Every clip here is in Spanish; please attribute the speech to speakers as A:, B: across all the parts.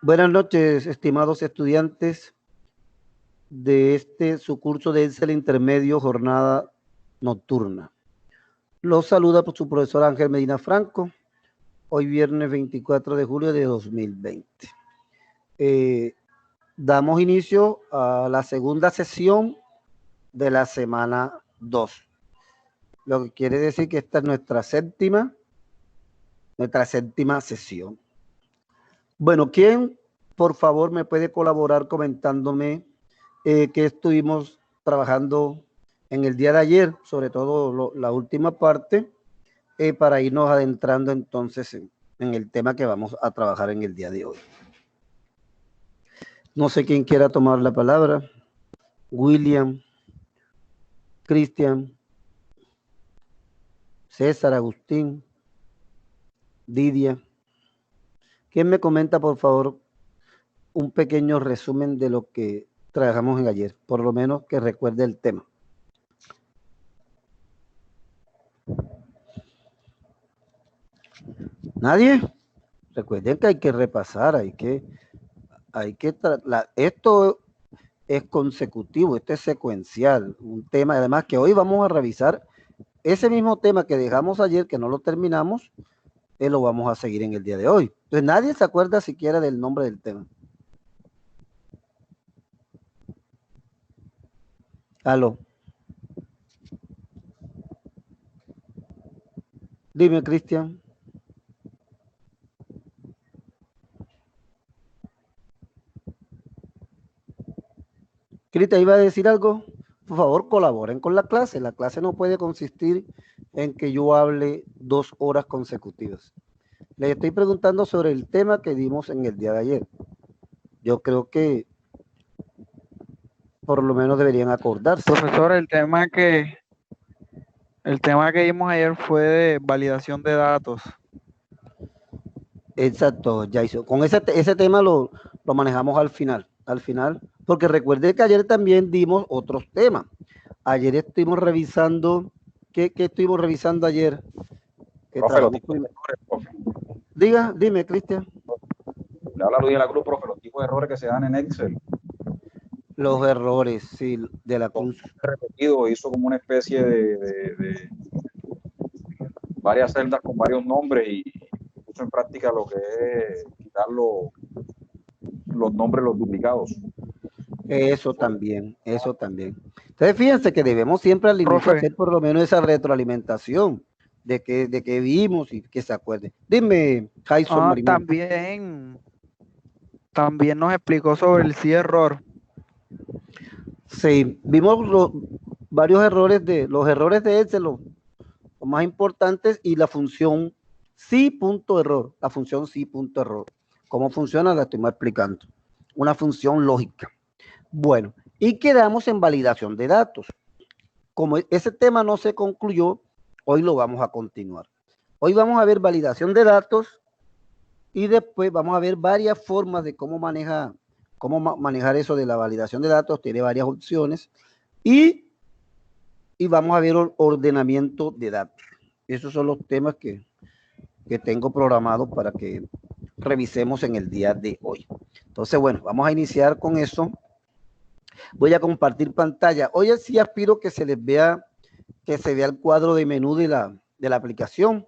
A: Buenas noches, estimados estudiantes de su curso de Excel Intermedio Jornada Nocturna. Los saluda por su profesor Ángel Medina Franco, hoy viernes 24 de julio de 2020. Damos inicio a la segunda sesión de la semana 2, lo que quiere decir que esta es nuestra séptima sesión. Bueno, ¿quién, por favor, me puede colaborar comentándome que estuvimos trabajando en el día de ayer, sobre todo la última parte, para irnos adentrando entonces en el tema que vamos a trabajar en el día de hoy? No sé quién quiera tomar la palabra. William, Cristian, César, Agustín, Didia. ¿Quién me comenta, por favor, un pequeño resumen de lo que trabajamos en ayer? Por lo menos que recuerde el tema. ¿Nadie? Recuerden que hay que repasar, esto es consecutivo, esto es secuencial, un tema, además que hoy vamos a revisar ese mismo tema que dejamos ayer, que no lo terminamos, lo vamos a seguir en el día de hoy. Entonces nadie se acuerda siquiera del nombre del tema. Aló. Dime, Cristian. Cristian, ¿iba a decir algo? Por favor, colaboren con la clase. La clase no puede consistir en que yo hable 2 horas consecutivas. Les estoy preguntando sobre el tema que dimos en el día de ayer. Yo creo que por lo menos deberían acordarse.
B: Profesor, el tema que vimos ayer fue de validación de datos.
A: Exacto, Jason. Con ese tema lo manejamos al final, porque recuerde que ayer también dimos otros temas. Ayer estuvimos revisando, ¿qué estuvimos revisando ayer?
C: Profe, los tipos de errores, profe.
A: Dime, Cristian.
C: Le habla Luis de la Cruz, profe, los tipos de errores que se dan en Excel.
A: Los errores, sí, de la Cruz.
C: Repetido, hizo como una especie de varias celdas con varios nombres y puso en práctica lo que es quitar los nombres, los duplicados.
A: Eso también. Entonces, fíjense que debemos siempre al inicio hacer por lo menos esa retroalimentación de que vimos y que se acuerden. Dime, Jason.
B: También nos explicó sobre el sí error.
A: Sí, vimos varios errores los errores de Excel, los más importantes, y la función sí.error, la función sí.error. ¿Cómo funciona? La estoy explicando. Una función lógica. Bueno, y quedamos en validación de datos. Como ese tema no se concluyó, hoy lo vamos a continuar. Hoy vamos a ver validación de datos y después vamos a ver varias formas de cómo manejar eso de la validación de datos. Tiene varias opciones y vamos a ver ordenamiento de datos. Esos son los temas que tengo programados para que revisemos en el día de hoy. Entonces, bueno, vamos a iniciar con eso. Voy a compartir pantalla. Hoy sí aspiro que se les vea, que se vea el cuadro de menú de la aplicación,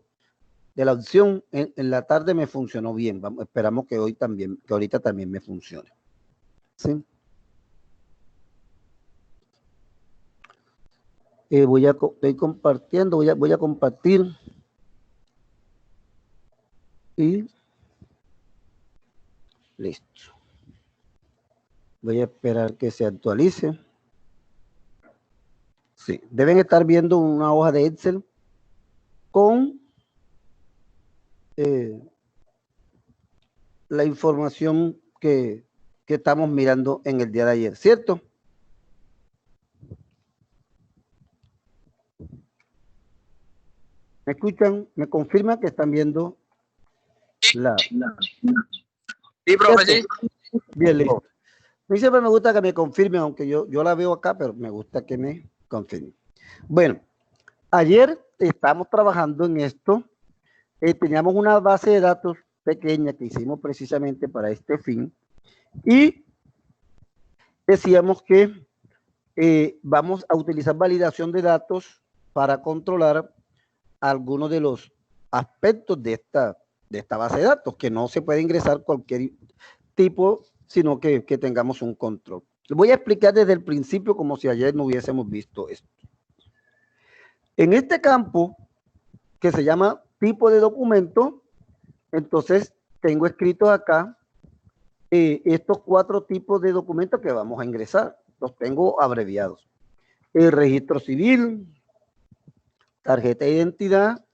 A: de la opción. En la tarde me funcionó bien. Esperamos que hoy también, que ahorita también me funcione. ¿Sí? Estoy compartiendo, voy a compartir. Y listo. Voy a esperar que se actualice. Sí, deben estar viendo una hoja de Excel con la información que estamos mirando en el día de ayer, ¿cierto? ¿Me escuchan? ¿Me confirman que están viendo la...
D: Sí, profe, sí.
A: Bien, listo. A mí siempre me gusta que me confirmen, aunque yo la veo acá, pero me gusta que me confirmen. Bueno, ayer estamos trabajando en esto. Teníamos una base de datos pequeña que hicimos precisamente para este fin y decíamos que vamos a utilizar validación de datos para controlar algunos de los aspectos de esta base de datos, que no se puede ingresar cualquier tipo, sino que tengamos un control. Voy a explicar desde el principio como si ayer no hubiésemos visto esto. En este campo, que se llama tipo de documento, entonces tengo escritos acá estos 4 tipos de documentos que vamos a ingresar. Los tengo abreviados. El registro civil, tarjeta de identidad,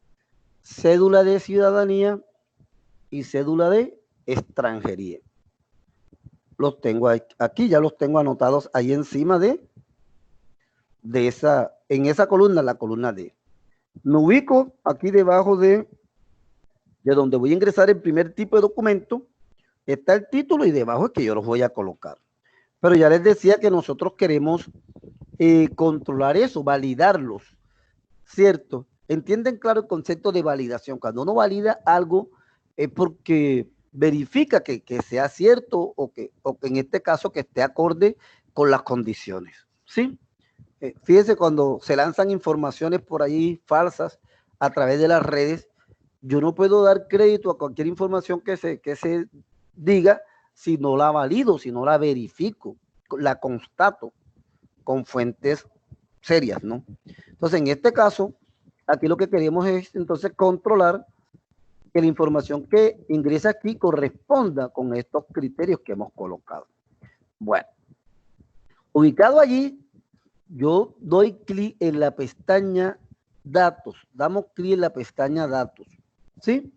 A: cédula de ciudadanía y cédula de extranjería. Los tengo aquí, ya los tengo anotados ahí encima en esa columna, la columna D. Me ubico aquí debajo de donde voy a ingresar el primer tipo de documento, está el título y debajo es que yo los voy a colocar. Pero ya les decía que nosotros queremos controlar eso, validarlos, ¿cierto? ¿Entienden claro el concepto de validación? Cuando uno valida algo es porque verifica que sea cierto o que en este caso que esté acorde con las condiciones, ¿sí? Fíjense, cuando se lanzan informaciones por ahí falsas a través de las redes, yo no puedo dar crédito a cualquier información que se diga si no la valido, si no la verifico, la constato con fuentes serias, ¿no? Entonces, en este caso, aquí lo que queremos es entonces controlar que la información que ingresa aquí corresponda con estos criterios que hemos colocado. Bueno, ubicado allí, yo doy clic en la pestaña datos, damos clic en la pestaña datos, ¿sí?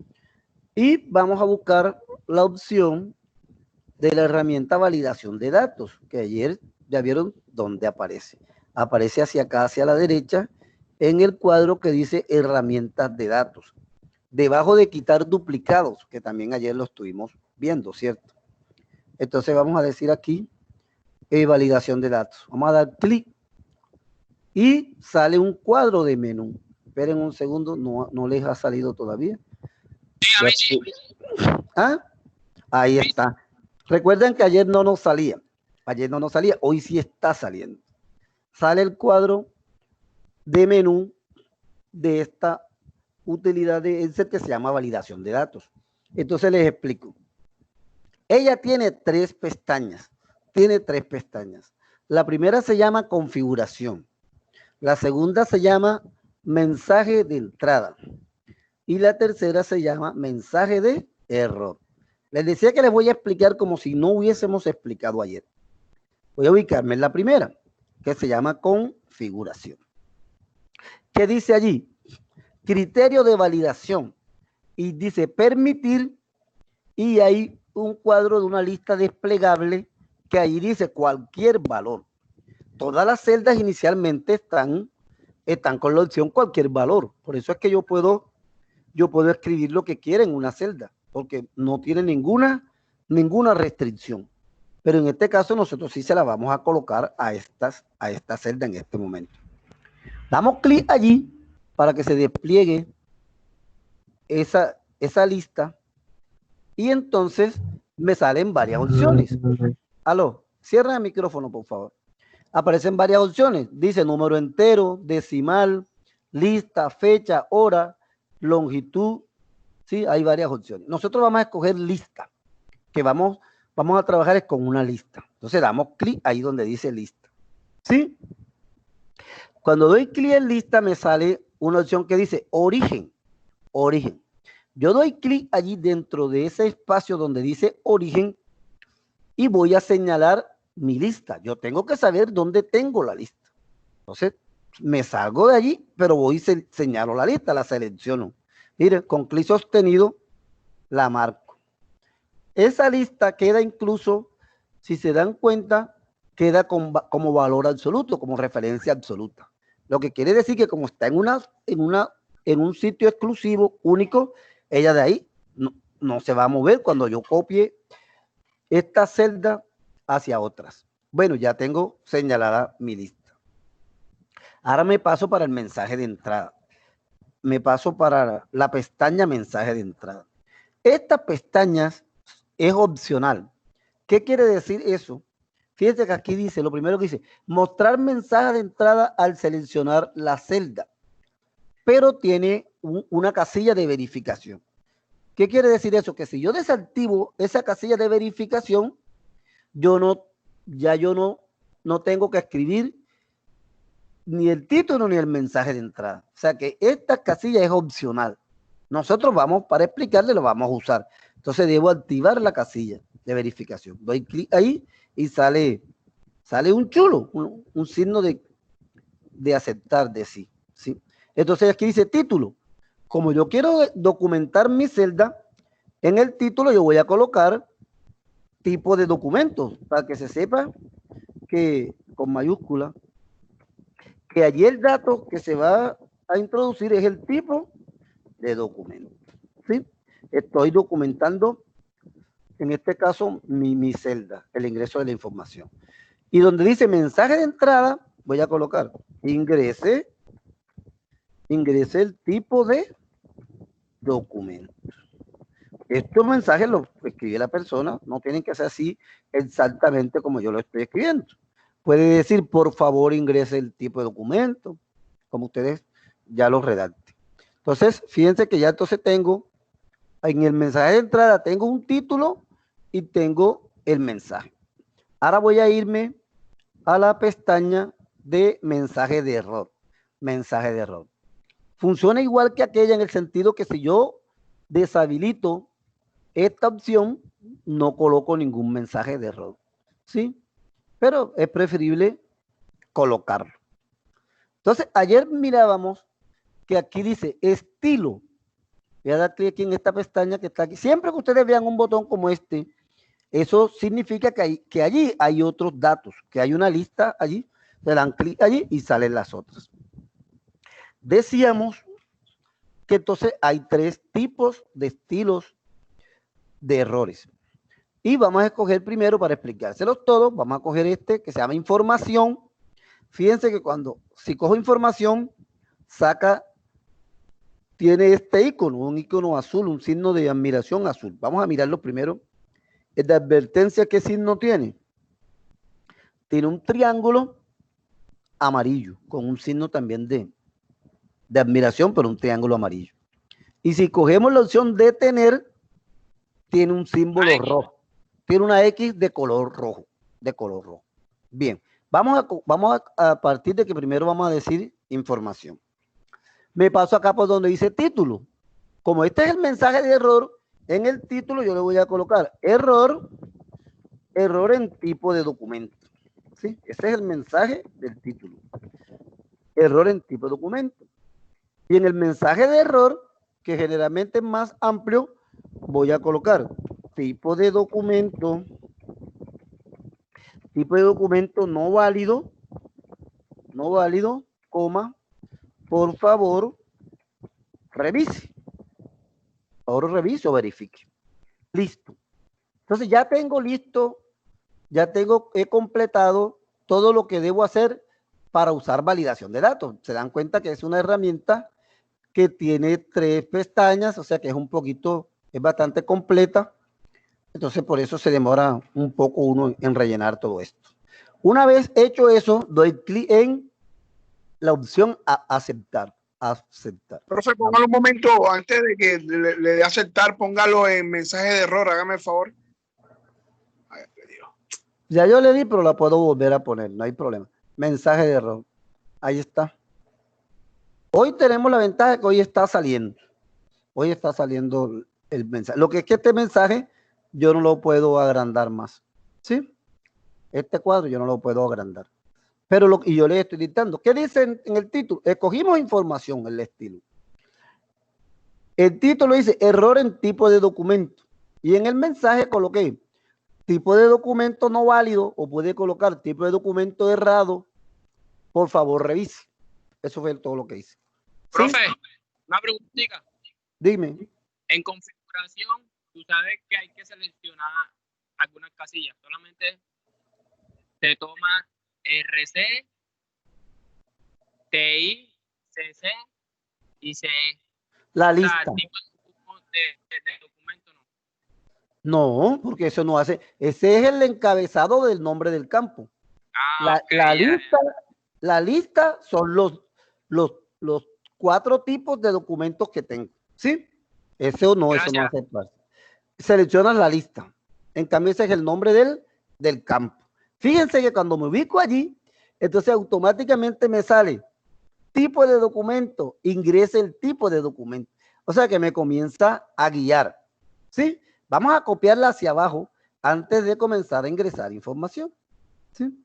A: Y vamos a buscar la opción de la herramienta validación de datos, que ayer ya vieron dónde aparece. Aparece hacia acá, hacia la derecha, en el cuadro que dice herramientas de datos. Debajo de quitar duplicados, que también ayer lo estuvimos viendo, ¿cierto? Entonces vamos a decir aquí, validación de datos. Vamos a dar clic y sale un cuadro de menú. Esperen un segundo, no les ha salido todavía.
D: Sí, a mí sí.
A: ¿Ah? Ahí está. Recuerden que ayer no nos salía. Ayer no nos salía, hoy sí está saliendo. Sale el cuadro de menú de esta utilidad de ese que se llama validación de datos. Entonces les explico. Ella tiene 3 pestañas. Tiene 3 pestañas. La primera se llama configuración. La segunda se llama mensaje de entrada. Y la tercera se llama mensaje de error. Les decía que les voy a explicar como si no hubiésemos explicado ayer. Voy a ubicarme en la primera, que se llama configuración. ¿Qué dice allí? Criterio de validación. Y dice permitir, y hay un cuadro de una lista desplegable que ahí dice cualquier valor. Todas las celdas inicialmente están con la opción cualquier valor. Por eso es que yo puedo escribir lo que quiera en una celda, porque no tiene ninguna restricción. Pero en este caso nosotros sí se la vamos a colocar a esta celda en este momento. Damos clic allí para que se despliegue esa lista y entonces me salen varias opciones. Aló, cierra el micrófono, por favor. Aparecen varias opciones. Dice número entero, decimal, lista, fecha, hora, longitud. Sí, hay varias opciones. Nosotros vamos a escoger lista, que vamos a trabajar con una lista. Entonces damos clic ahí donde dice lista. ¿Sí? Cuando doy clic en lista me sale una opción que dice origen. Origen. Yo doy clic allí dentro de ese espacio donde dice origen y voy a señalar mi lista. Yo tengo que saber dónde tengo la lista. Entonces me salgo de allí, pero voy y señalo la lista, la selecciono. Miren, con clic sostenido la marco. Esa lista queda incluso, si se dan cuenta, queda como valor absoluto, como referencia absoluta. Lo que quiere decir que como está en un sitio exclusivo, único, ella de ahí no se va a mover cuando yo copie esta celda hacia otras. Bueno, ya tengo señalada mi lista. Ahora me paso para el mensaje de entrada. Me paso para la pestaña mensaje de entrada. Estas pestañas es opcional. ¿Qué quiere decir eso? Fíjense que aquí dice, lo primero que dice, mostrar mensaje de entrada al seleccionar la celda, pero tiene una casilla de verificación. ¿Qué quiere decir eso? Que si yo desactivo esa casilla de verificación, yo no tengo que escribir ni el título ni el mensaje de entrada. O sea que esta casilla es opcional. Nosotros vamos, para explicarle, lo vamos a usar. Entonces debo activar la casilla de verificación. Doy clic ahí y sale un chulo, un signo de aceptar de sí, ¿sí? Entonces aquí dice título. Como yo quiero documentar mi celda, en el título yo voy a colocar tipo de documentos para que se sepa que con mayúscula que allí el dato que se va a introducir es el tipo de documento, ¿sí? Estoy documentando, en este caso, mi celda, el ingreso de la información. Y donde dice mensaje de entrada, voy a colocar ingrese el tipo de documento. Estos mensajes los escribe la persona, no tienen que ser así exactamente como yo lo estoy escribiendo. Puede decir, por favor, ingrese el tipo de documento, como ustedes ya lo redacten. Entonces, fíjense que ya entonces tengo, en el mensaje de entrada, tengo un título y tengo el mensaje. Ahora voy a irme a la pestaña de mensaje de error. Mensaje de error. Funciona igual que aquella en el sentido que si yo deshabilito esta opción, no coloco ningún mensaje de error, ¿sí? Pero es preferible colocarlo. Entonces, ayer mirábamos que aquí dice estilo. Voy a dar clic aquí en esta pestaña que está aquí. Siempre que ustedes vean un botón como este, eso significa que allí hay otros datos, que hay una lista allí, le dan clic allí y salen las otras. Decíamos que entonces hay 3 tipos de estilos de errores. Y vamos a escoger primero, para explicárselos todos, vamos a coger este que se llama información. Fíjense que si cojo información, tiene este icono, un icono azul, un signo de admiración azul. Vamos a mirarlo primero. El de advertencia, ¿qué signo tiene? Tiene un triángulo amarillo, con un signo también de admiración, pero un triángulo amarillo. Y si cogemos la opción detener, tiene un símbolo rojo. Tiene una X de color rojo. Bien, vamos a partir de que primero vamos a decir información. Me paso acá por donde dice título. Como este es el mensaje de error, en el título yo le voy a colocar error en tipo de documento. ¿Sí? Ese es el mensaje del título. Error en tipo de documento. Y en el mensaje de error, que generalmente es más amplio, voy a colocar tipo de documento no válido, coma, por favor, revise. Ahora revise o verifique. Listo. Entonces ya tengo listo, he completado todo lo que debo hacer para usar validación de datos. Se dan cuenta que es una herramienta que tiene 3 pestañas, o sea que es bastante completa. Entonces por eso se demora un poco uno en rellenar todo esto. Una vez hecho eso, doy clic en la opción a aceptar.
D: Profe, póngalo un momento antes de que le dé aceptar, póngalo en mensaje de error, hágame el favor. Ay,
A: ya yo le di, pero la puedo volver a poner, no hay problema. Mensaje de error. Ahí está. Hoy tenemos la ventaja de que hoy está saliendo. Hoy está saliendo el mensaje. Lo que es que este mensaje yo no lo puedo agrandar más. ¿Sí? Este cuadro yo no lo puedo agrandar. Y yo le estoy dictando. ¿Qué dice en el título? Escogimos información, el estilo. El título dice error en tipo de documento. Y en el mensaje coloqué tipo de documento no válido, o puede colocar tipo de documento errado. Por favor, revise. Eso fue todo lo que hice.
E: Profe, ¿sí? Una preguntita.
A: Dime.
E: En configuración, tú sabes que hay que seleccionar algunas casillas. Solamente te toma RC, TI, CC y CE.
A: La lista.
E: Tipo de documento no.
A: No, porque eso no hace. Ese es el encabezado del nombre del campo.
E: Ah, ok,
A: La
E: ya,
A: lista, la lista son los 4 tipos de documentos que tengo. ¿Sí? Eso no
E: Gracias.
A: hace parte. Seleccionas la lista. En cambio, ese es el nombre del campo. Fíjense que cuando me ubico allí, entonces automáticamente me sale tipo de documento, ingrese el tipo de documento. O sea que me comienza a guiar. ¿Sí? Vamos a copiarla hacia abajo antes de comenzar a ingresar información. ¿Sí?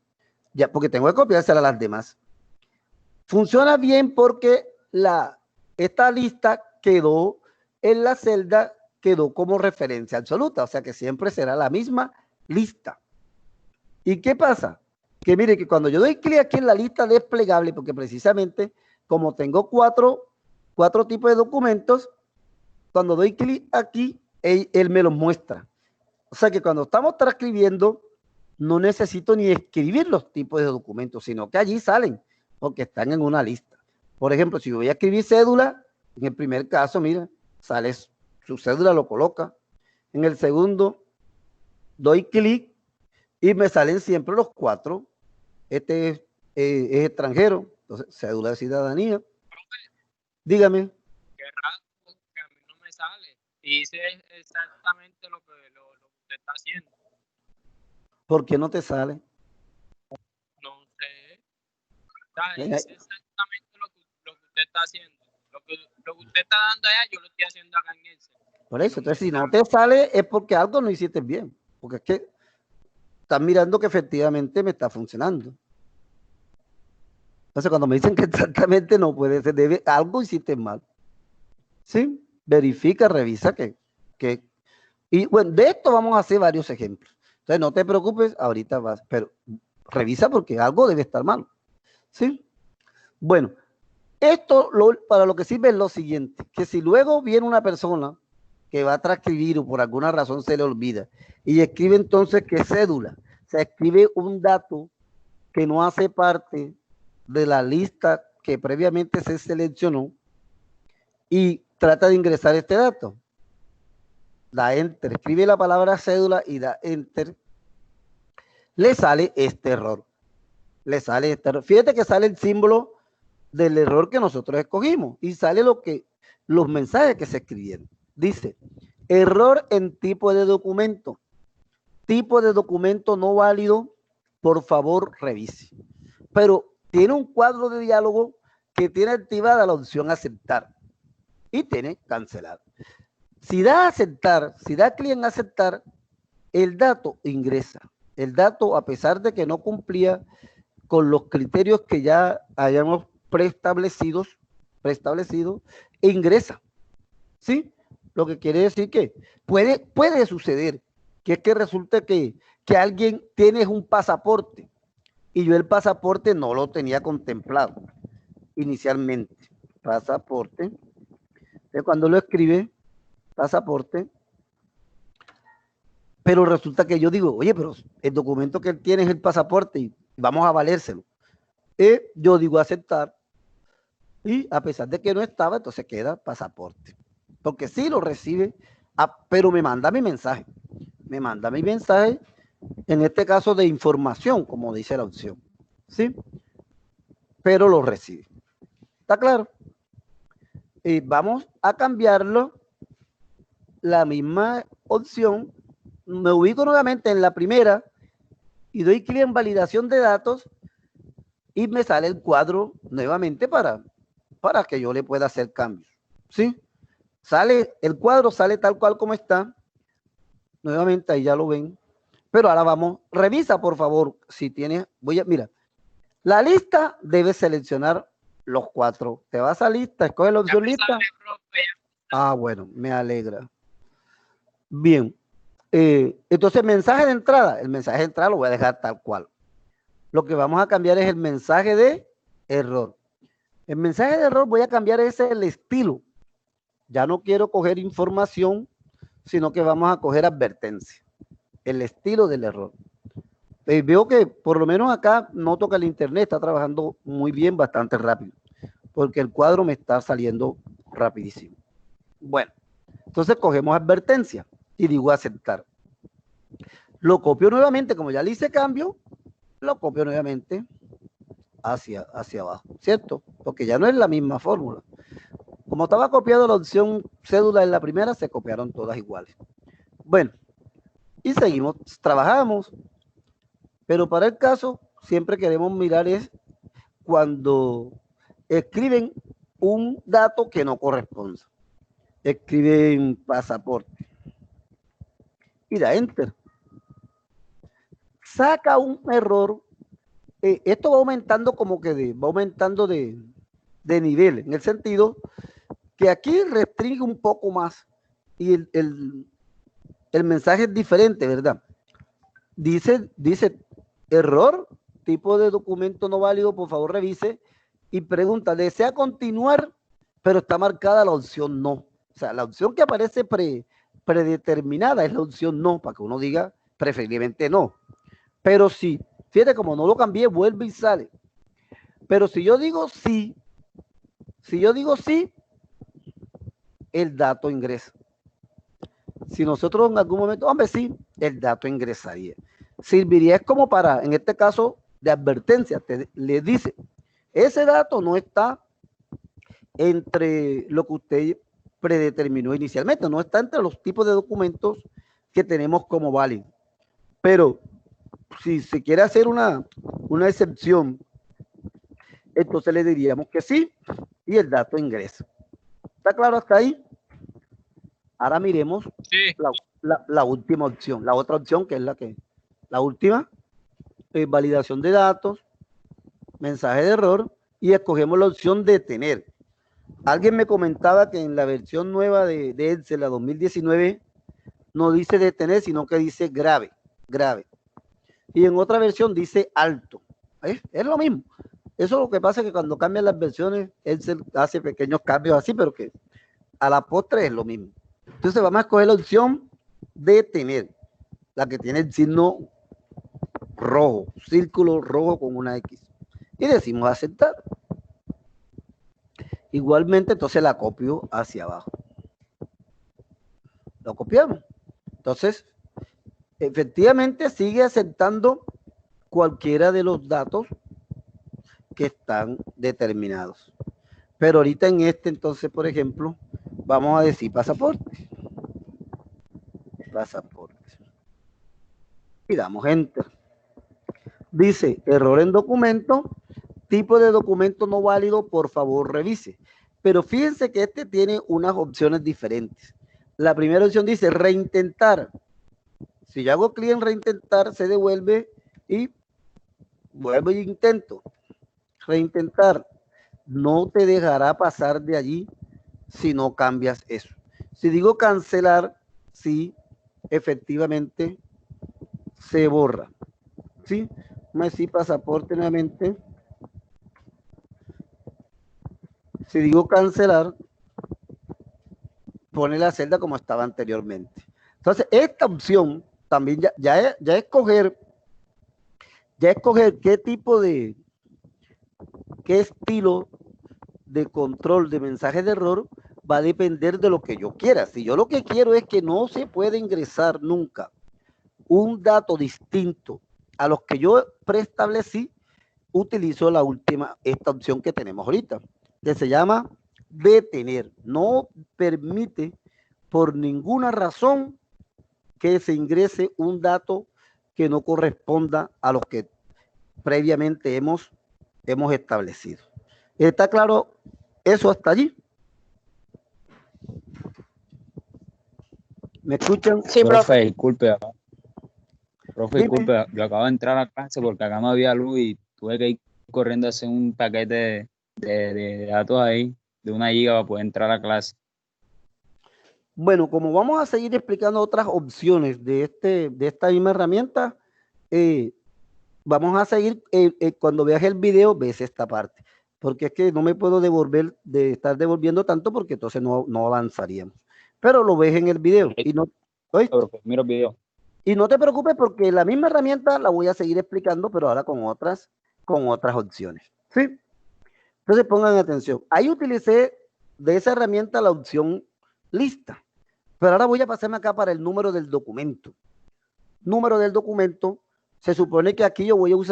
A: Ya, porque tengo que copiársela a las demás. Funciona bien porque esta lista quedó en la celda, quedó como referencia absoluta, o sea que siempre será la misma lista. ¿Y qué pasa? Que mire que cuando yo doy clic aquí en la lista desplegable, porque precisamente como tengo cuatro tipos de documentos, cuando doy clic aquí, él me los muestra. O sea que cuando estamos transcribiendo, no necesito ni escribir los tipos de documentos, sino que allí salen, porque están en una lista. Por ejemplo, si yo voy a escribir cédula, en el primer caso, mira, sale su cédula, lo coloca. En el segundo, doy clic y me salen siempre los 4. Este es extranjero, entonces cédula de ciudadanía. Dígame.
E: Qué raro, que a mí no me sale. Y dice exactamente lo que usted está haciendo.
A: ¿Por qué no te sale?
E: No sé. Dice exactamente lo que usted está haciendo. Lo que usted está dando allá, yo lo estoy haciendo acá en ese.
A: Por eso, entonces si no te sale es porque algo no hiciste bien. Porque es que estás mirando que efectivamente me está funcionando. Entonces cuando me dicen que exactamente no puede ser, algo hiciste mal. ¿Sí? Verifica, revisa que. Y bueno, de esto vamos a hacer varios ejemplos. Entonces no te preocupes, ahorita vas, pero revisa porque algo debe estar mal. ¿Sí? Bueno, esto para lo que sirve es lo siguiente, que si luego viene una persona que va a transcribir o por alguna razón se le olvida y escribe entonces que cédula, se escribe un dato que no hace parte de la lista que previamente se seleccionó y trata de ingresar este dato. Da enter, escribe la palabra cédula y da enter, le sale este error. Fíjate que sale el símbolo del error que nosotros escogimos y sale los mensajes que se escribieron. Dice, error en tipo de documento. Tipo de documento no válido, por favor revise. Pero tiene un cuadro de diálogo que tiene activada la opción aceptar y tiene cancelar. Si da aceptar, si da clic en aceptar, el dato ingresa. El dato, a pesar de que no cumplía con los criterios que ya hayamos preestablecido, ingresa. ¿Sí? Lo que quiere decir que puede suceder que es que resulte que alguien tiene un pasaporte y yo el pasaporte no lo tenía contemplado inicialmente. Pasaporte. Entonces, cuando lo escribe, pasaporte, pero resulta que yo digo, oye, pero el documento que él tiene es el pasaporte y vamos a valérselo. Yo digo aceptar y a pesar de que no estaba, entonces queda pasaporte. Porque sí lo recibe, pero me manda mi mensaje. Me manda mi mensaje, en este caso de información, como dice la opción. ¿Sí? Pero lo recibe. ¿Está claro? Y vamos a cambiarlo. La misma opción. Me ubico nuevamente en la primera y doy clic en validación de datos y me sale el cuadro nuevamente para que yo le pueda hacer cambios. ¿Sí? El cuadro sale tal cual como está. Nuevamente ahí ya lo ven. Pero ahora vamos, revisa por favor si tienes, mira, la lista debe seleccionar los 4. Te vas a lista, escoge la opción lista. Ah, bueno, me alegra. Bien. Entonces, mensaje de entrada. El mensaje de entrada lo voy a dejar tal cual. Lo que vamos a cambiar es el mensaje de error. El mensaje de error voy a cambiar ese el estilo. Ya no quiero coger información, sino que vamos a coger advertencia. El estilo del error. Veo que por lo menos acá noto que el internet está trabajando muy bien, bastante rápido, porque el cuadro me está saliendo rapidísimo. Bueno, entonces cogemos advertencia. y digo aceptar. Lo copio nuevamente, como ya le hice cambio, lo copio nuevamente hacia abajo, ¿cierto? Porque ya no es la misma fórmula. Como estaba copiado la opción cédula en la primera, se copiaron todas iguales. Bueno, y seguimos, trabajamos, pero para el caso, siempre queremos mirar es cuando escriben un dato que no corresponde. Escriben pasaporte y da enter. Saca un error. Esto va aumentando como que va aumentando de nivel, en el sentido que aquí restringe un poco más y el mensaje es diferente, ¿verdad? Dice error, tipo de documento no válido, por favor revise y pregunta, ¿desea continuar? Pero está marcada la opción no. O sea, la opción que aparece predeterminada es la opción no, para que uno diga preferiblemente no. Pero sí, fíjate, como no lo cambié, vuelve y sale. Pero si yo digo sí, el dato ingresa. Si nosotros en algún momento, hombre, sí, el dato ingresaría. Serviría como para, en este caso, de advertencia, le dice, ese dato no está entre lo que usted predeterminó inicialmente, no está entre los tipos de documentos que tenemos como válidos. Pero si se quiere hacer una excepción, entonces le diríamos que sí y el dato ingresa. ¿Está claro hasta ahí? Ahora miremos
E: Sí.
A: la última opción, la otra opción que es la última, validación de datos, mensaje de error y escogemos la opción detener. Alguien me comentaba que en la versión nueva de Excel, la 2019, no dice detener, sino que dice grave. Y en otra versión dice alto. Es lo mismo. Eso es lo que pasa, que cuando cambian las versiones, Excel hace pequeños cambios así, pero que a la postre es lo mismo. Entonces vamos a escoger la opción detener, la que tiene el signo rojo, círculo rojo con una X. Y decimos aceptar. Igualmente, entonces la copio hacia abajo. Lo copiamos. Entonces, efectivamente sigue aceptando cualquiera de los datos que están determinados. Pero ahorita en este, entonces, por ejemplo, vamos a decir pasaporte. Y damos enter. Dice error en documento, tipo de documento no válido, por favor revise. Pero fíjense que este tiene unas opciones diferentes. La primera opción dice reintentar. Si yo hago clic en reintentar, se devuelve y vuelvo y intento. Reintentar. No te dejará pasar de allí si no cambias eso. Si digo cancelar, sí, efectivamente se borra. ¿Sí? Vamos a decir pasaporte nuevamente. Si digo cancelar, pone la celda como estaba anteriormente. Entonces, esta opción también ya escoger qué tipo qué estilo de control de mensaje de error va a depender de lo que yo quiera. Si yo lo que quiero es que no se pueda ingresar nunca un dato distinto a los que yo preestablecí, utilizo esta opción que tenemos ahorita, que se llama detener. No permite por ninguna razón que se ingrese un dato que no corresponda a los que previamente hemos establecido. ¿Está claro eso hasta allí? ¿Me escuchan?
F: Sí, profe.
C: Disculpe,
A: Dime.
C: disculpe, yo acabo de entrar a la clase porque acá no había luz y tuve que ir corriendo a hacer un paquete de datos ahí, de 1 giga para poder entrar a la clase.
A: Bueno, como vamos a seguir explicando otras opciones de esta misma herramienta, vamos a seguir, cuando veas el video, ves esta parte, porque es que no me puedo estar devolviendo tanto porque entonces no avanzaríamos. Pero lo ves en el video.
C: Mira el video.
A: Y no te preocupes porque la misma herramienta la voy a seguir explicando, pero ahora con otras opciones. ¿Sí? Entonces pongan atención. Ahí utilicé de esa herramienta la opción lista. Pero ahora voy a pasarme acá para el número del documento. Número del documento, se supone que aquí yo voy voy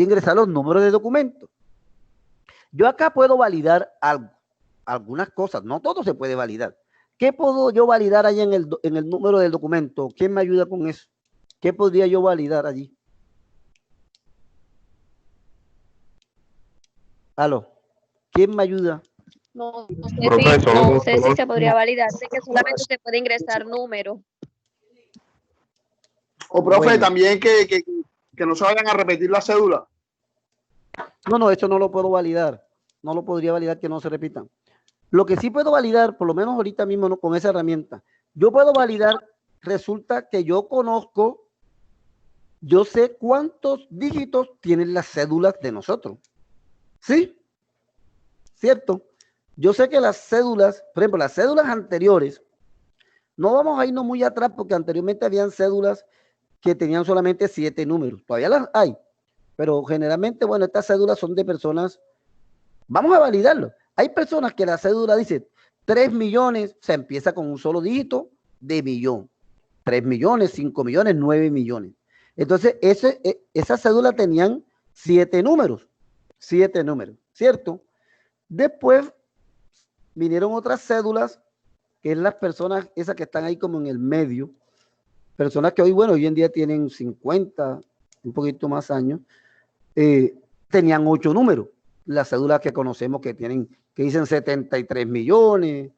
A: a ingresar los números de documento. Yo acá puedo validar algo, algunas cosas, no todo se puede validar. ¿Qué puedo yo validar ahí en el número del documento? ¿Quién me ayuda con eso? ¿Qué podría yo validar allí? ¿Aló? ¿Quién me ayuda?
F: No sé,
G: Profesor,
F: no sé si se podría validar de que solamente se puede ingresar número.
D: O profe,
A: Bueno.
D: también que no se vayan a repetir la cédula.
A: No, eso no lo puedo validar. No lo podría validar que no se repitan. Lo que sí puedo validar, por lo menos ahorita mismo con esa herramienta, yo puedo validar, resulta que yo conozco, yo sé cuántos dígitos tienen las cédulas de nosotros. ¿Sí? ¿Cierto? Yo sé que las cédulas, por ejemplo, las cédulas anteriores, no vamos a irnos muy atrás porque anteriormente habían cédulas que tenían solamente 7 números. Todavía las hay, pero generalmente, bueno, estas cédulas son de personas, vamos a validarlo. Hay personas que la cédula dice 3 millones, se empieza con un solo dígito de millón. 3 millones, 5 millones, 9 millones. Entonces, esa cédula tenían 7 números, ¿cierto? Después vinieron otras cédulas, que es las personas, esas que están ahí como en el medio, personas que hoy en día tienen 50, un poquito más años, tenían 8 números. Las cédulas que conocemos que dicen 73 millones,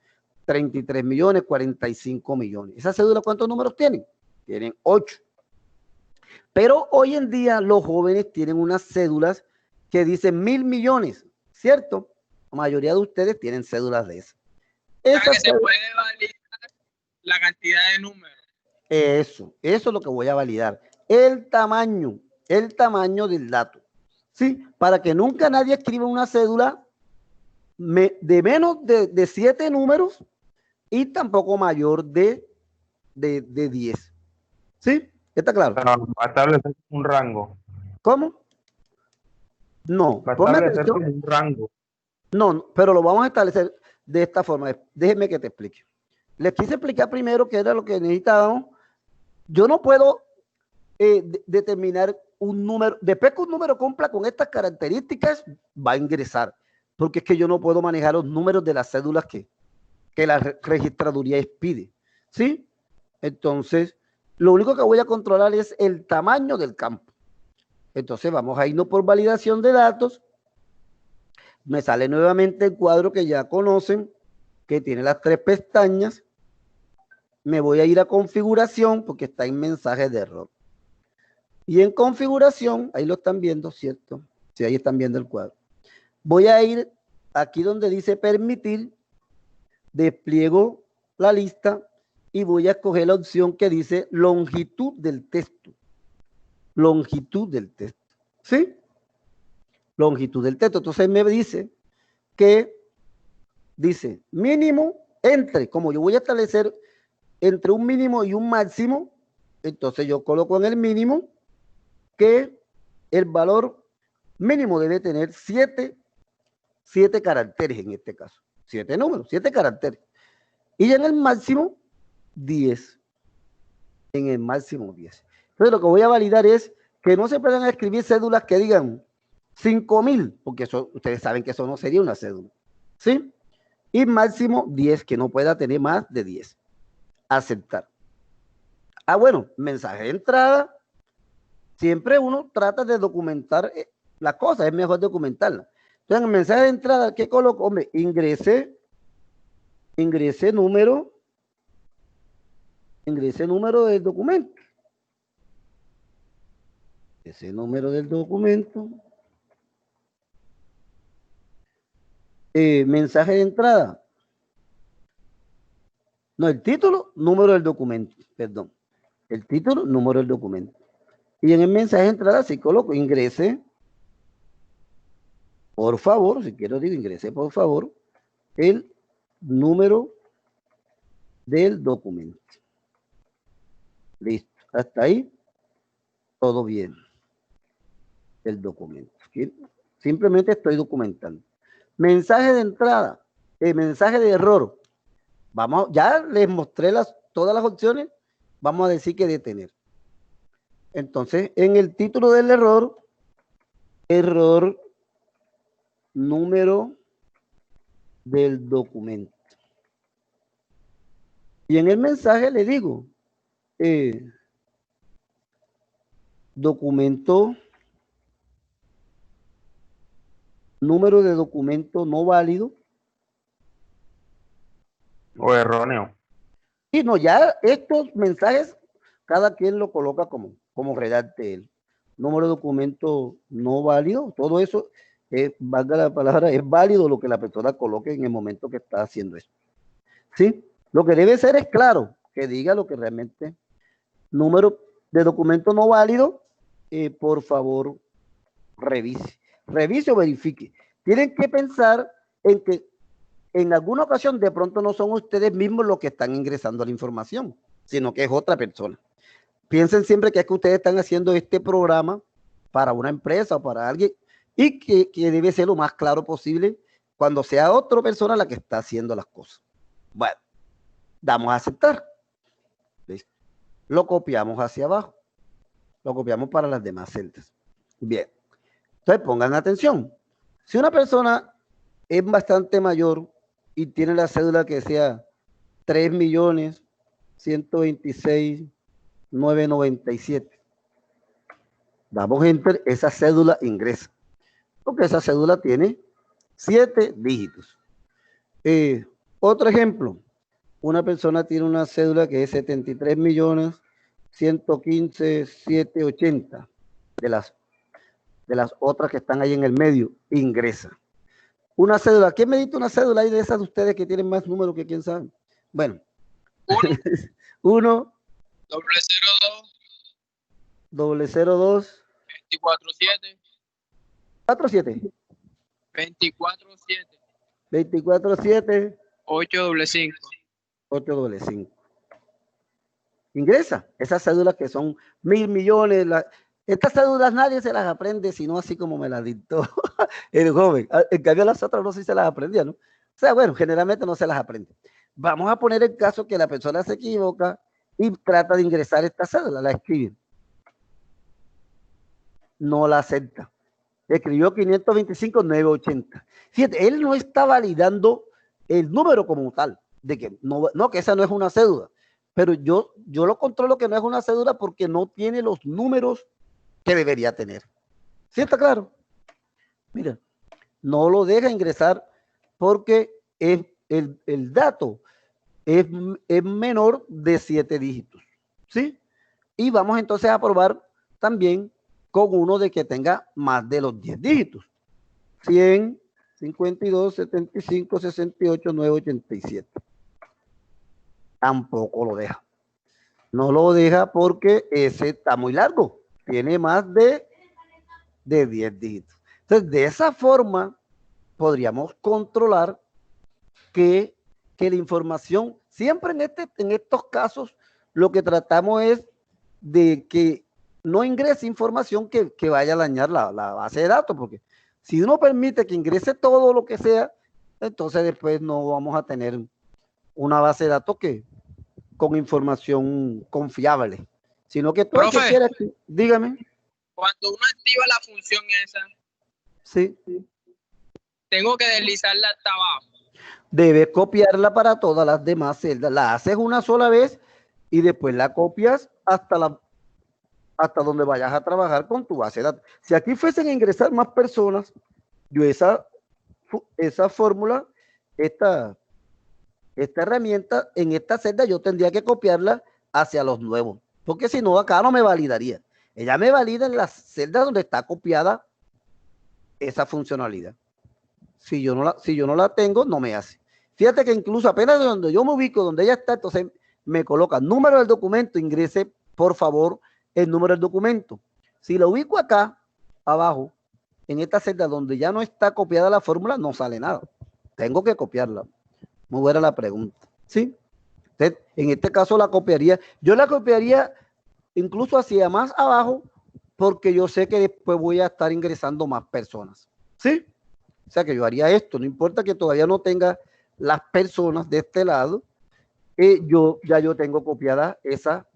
A: 33 millones, 45 millones. ¿Esas cédulas cuántos números tienen? Tienen 8. Pero hoy en día los jóvenes tienen unas cédulas que dicen 1.000 millones, ¿cierto? La mayoría de ustedes tienen cédulas de esas.
E: O sea, que se puede validar la cantidad de números.
A: Eso es lo que voy a validar. El tamaño del dato. ¿Sí? Para que nunca nadie escriba una cédula de menos de 7 números y tampoco mayor de 10. ¿Sí? ¿Está claro?
G: Va a establecer un rango.
A: ¿Cómo? No.
G: Va a
A: Ponme
G: establecer
A: atención.
G: como un rango.
A: No, pero lo vamos a establecer de esta forma. Déjenme que te explique. Les quise explicar primero qué era lo que necesitábamos. Yo no puedo determinar un número. Después que un número cumpla con estas características, va a ingresar. Porque es que yo no puedo manejar los números de las cédulas que la registraduría expide. ¿Sí? Entonces, lo único que voy a controlar es el tamaño del campo. Entonces, vamos a irnos por validación de datos. Me sale nuevamente el cuadro que ya conocen, que tiene las 3 pestañas. Me voy a ir a configuración porque está en mensaje de error. Y en configuración, ahí lo están viendo, ¿cierto? Sí, ahí están viendo el cuadro. Voy a ir aquí donde dice permitir, despliego la lista y voy a escoger la opción que dice longitud del texto. Longitud del texto. ¿Sí? Longitud del texto. Entonces me dice que dice mínimo como yo voy a establecer entre un mínimo y un máximo, entonces yo coloco en el mínimo que el valor mínimo debe tener 7 caracteres en este caso. 7 números, 7 caracteres. Y en el máximo, 10. En el máximo, 10. Entonces lo que voy a validar es que no se puedan escribir cédulas que digan 5.000, porque eso, ustedes saben que eso no sería una cédula. ¿Sí? Y máximo 10, que no pueda tener más de 10. Aceptar. Bueno, mensaje de entrada. Siempre uno trata de documentar las cosas, es mejor documentarla. Entonces, en el mensaje de entrada, ¿qué coloco? Hombre, ingresé número del documento. Ese número del documento. Mensaje de entrada. No, el título, número del documento, perdón. El título, número del documento. Y en el mensaje de entrada sí coloco, ingrese, por favor, si quiero digo, ingrese, por favor, el número del documento. Listo, hasta ahí, todo bien. El documento. Simplemente estoy documentando. Mensaje de entrada, mensaje de error. Ya les mostré todas las opciones, vamos a decir que detener. Entonces, en el título del error número del documento. Y en el mensaje le digo, documento, número de documento no válido.
G: O erróneo.
A: Y no, ya estos mensajes, cada quien lo coloca como redacte él. Número de documento no válido, todo eso, valga la palabra, es válido lo que la persona coloque en el momento que está haciendo eso. ¿Sí? Lo que debe ser es claro, que diga lo que realmente. Número de documento no válido, por favor, revise o verifique. Tienen que pensar en que en alguna ocasión de pronto no son ustedes mismos los que están ingresando la información, sino que es otra persona. Piensen siempre que es que ustedes están haciendo este programa para una empresa o para alguien y que debe ser lo más claro posible cuando sea otra persona la que está haciendo las cosas. Bueno, damos a aceptar. ¿Listo? Lo copiamos hacia abajo. Lo copiamos para las demás celdas. Bien. Entonces pongan atención. Si una persona es bastante mayor y tiene la cédula que sea 3.126.997, damos enter, esa cédula ingresa. Porque esa cédula tiene 7 dígitos. Otro ejemplo. Una persona tiene una cédula que es 73.115.780 de las otras que están ahí en el medio, ingresa. Una cédula, ¿quién me dicta una cédula ahí de esas de ustedes que tienen más números que quién sabe? Bueno. 1 002
E: 247
A: 47
E: 247
A: 247
E: 855
A: 855. Ingresa esas cédulas que son 1.000 millones. Estas cédulas nadie se las aprende, sino así como me las dictó el joven. En cambio, las otras no sé si se las aprendía, ¿no? O sea, bueno, generalmente no se las aprende. Vamos a poner el caso que la persona se equivoca y trata de ingresar esta cédula, la escribe. No la acepta. Escribió 525.980. Fíjate, él no está validando el número como tal, de que no, que esa no es una cédula. Pero yo lo controlo que no es una cédula porque no tiene los números que debería tener. ¿Sí está claro? Mira, no lo deja ingresar porque el dato es menor de 7 dígitos. ¿Sí? Y vamos entonces a probar también con uno de que tenga más de los 10 dígitos. 100, 52, 75, 68, 987. Tampoco lo deja. No lo deja porque ese está muy largo. Tiene más de 10 dígitos. Entonces, de esa forma, podríamos controlar que la información, siempre en estos casos, lo que tratamos es de que no ingrese información que vaya a dañar la base de datos, porque si uno permite que ingrese todo lo que sea, entonces después no vamos a tener una base de datos con información confiable, sino que todo el que quiera, dígame.
E: Cuando uno activa la función esa,
A: sí,
E: tengo que deslizarla hasta abajo.
A: Debes copiarla para todas las demás celdas. La haces una sola vez y después la copias hasta donde vayas a trabajar con tu base de datos. Si aquí fuesen a ingresar más personas, yo esa fórmula, esta herramienta, en esta celda yo tendría que copiarla hacia los nuevos, porque si no, acá no me validaría. Ella me valida en las celdas donde está copiada esa funcionalidad. Si yo no la tengo, no me hace. Fíjate que incluso apenas de donde yo me ubico, donde ella está, entonces me coloca número del documento, ingrese, por favor, el número del documento. Si lo ubico acá, abajo, en esta celda donde ya no está copiada la fórmula, no sale nada. Tengo que copiarla. Muy buena la pregunta. ¿Sí? Entonces, en este caso la copiaría. Yo la copiaría incluso hacia más abajo, porque yo sé que después voy a estar ingresando más personas. ¿Sí? O sea que yo haría esto, no importa que todavía no tenga las personas de este lado, yo tengo copiada esa,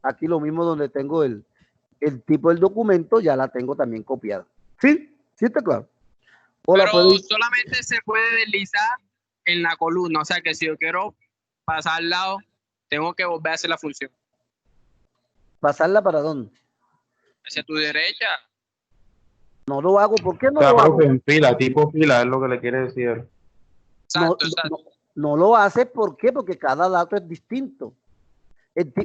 A: aquí lo mismo donde tengo el tipo del documento, ya la tengo también copiada. ¿Sí? ¿Sí está claro? O la
E: Pero
A: puedo-
E: solamente se puede deslizar en la columna, o sea que si yo quiero pasar al lado, tengo que volver a hacer la función.
A: ¿Pasarla para dónde?
E: Hacia tu derecha.
A: No lo hago. ¿Por qué
G: O
A: no
G: sea,
A: lo hago?
G: profe, en fila, tipo fila, es lo que le quiere decir.
A: No,
E: Exacto, exacto.
A: no lo hace, ¿por qué? Porque cada dato es distinto.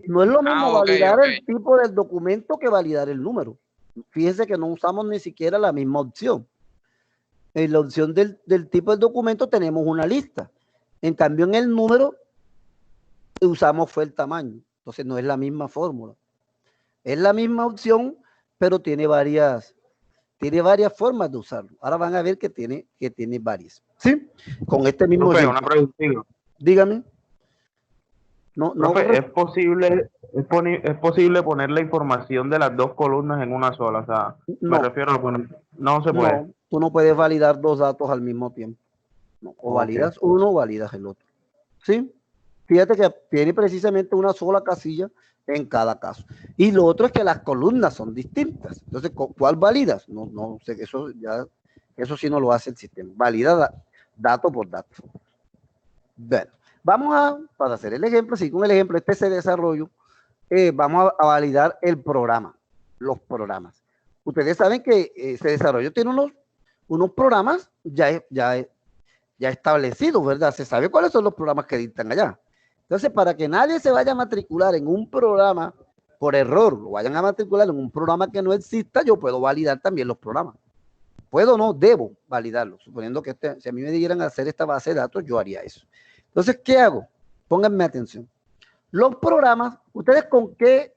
A: No es lo mismo
E: Ok,
A: validar
E: ok.
A: el tipo del documento que validar el número. Fíjense que no usamos ni siquiera la misma opción. En la opción del tipo del documento tenemos una lista. En cambio, en el número usamos fue el tamaño. Entonces no es la misma fórmula. Es la misma opción, pero tiene varias formas de usarlo. Ahora van a ver que tiene varias. ¿Sí? Con este mismo
G: Profe,
A: ejemplo.
G: una preguntita.
A: Dígame. No,
G: Profe, ¿es posible poner la información de las dos columnas en una sola? O sea, me
A: no,
G: refiero a poner... No se puede.
A: no, tú no puedes validar dos datos al mismo tiempo. No, o
G: Ok.
A: validas uno o validas el otro. ¿Sí? Fíjate que tiene precisamente una sola casilla en cada caso. Y lo otro es que las columnas son distintas. Entonces, ¿cuál validas? No sé, eso sí no lo hace el sistema. Valida dato por dato. Bueno, para hacer el ejemplo, sí, con el ejemplo, este desarrollo, vamos a validar el programa, los programas. Ustedes saben que ese desarrollo tiene unos programas ya establecidos, ¿verdad? Se sabe cuáles son los programas que dictan allá. Entonces, para que nadie se vaya a matricular en un programa por error, lo vayan a matricular en un programa que no exista, yo puedo validar también los programas. Puedo o no, debo validarlo. Suponiendo que si a mí me dieran hacer esta base de datos, yo haría eso. Entonces, ¿qué hago? Pónganme atención. Los programas, ¿ustedes con qué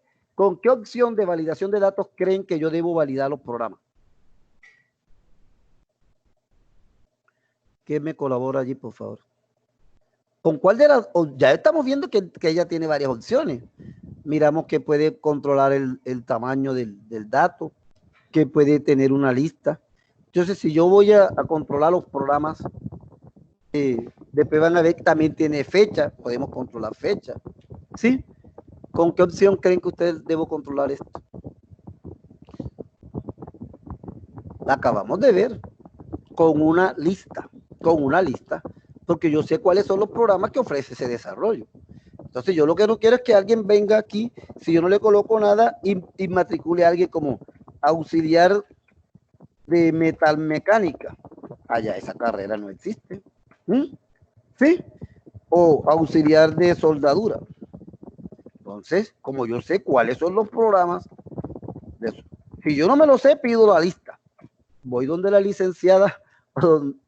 A: opción de validación de datos creen que yo debo validar los programas? ¿Quién me colabora allí, por favor? ¿Con cuál de las? Ya estamos viendo que ella tiene varias opciones. Miramos que puede controlar el tamaño del dato, que puede tener una lista. Entonces, si yo voy a controlar los programas, después van a ver que también tiene fecha, podemos controlar fecha. ¿Sí? ¿Con qué opción creen que ustedes debo controlar esto? La acabamos de ver, con una lista, porque yo sé cuáles son los programas que ofrece ese desarrollo. Entonces yo lo que no quiero es que alguien venga aquí, si yo no le coloco nada, y matricule a alguien como auxiliar de metalmecánica. Allá esa carrera no existe. ¿Sí? O auxiliar de soldadura. Entonces, como yo sé cuáles son los programas, si yo no me lo sé, pido la lista. Voy donde la licenciada,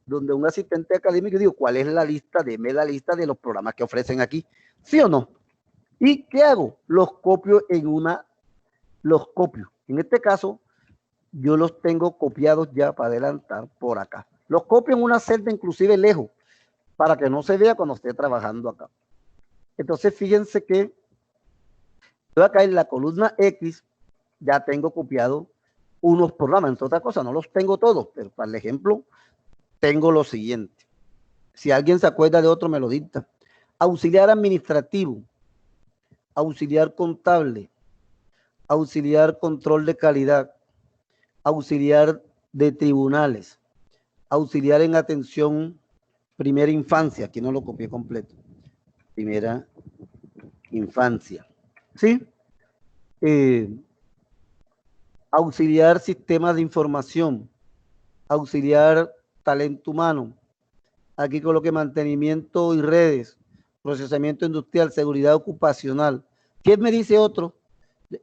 A: donde un asistente académico, y digo, ¿cuál es la lista? Deme la lista de los programas que ofrecen aquí. ¿Sí o no? ¿Y qué hago? Los copio. En este caso, yo los tengo copiados ya para adelantar por acá. Los copio en una celda inclusive lejos, para que no se vea cuando esté trabajando acá. Entonces, fíjense que yo acá en la columna X ya tengo copiado unos programas, entre otras cosas, no los tengo todos, pero para el ejemplo, tengo lo siguiente. Si alguien se acuerda de otro, me lo dicta. Auxiliar administrativo, auxiliar contable, auxiliar control de calidad, auxiliar de tribunales, auxiliar en atención primera infancia, aquí no lo copié completo, primera infancia, ¿sí? Auxiliar sistemas de información, auxiliar talento humano, aquí coloque mantenimiento y redes, procesamiento industrial, seguridad ocupacional. ¿Quién me dice otro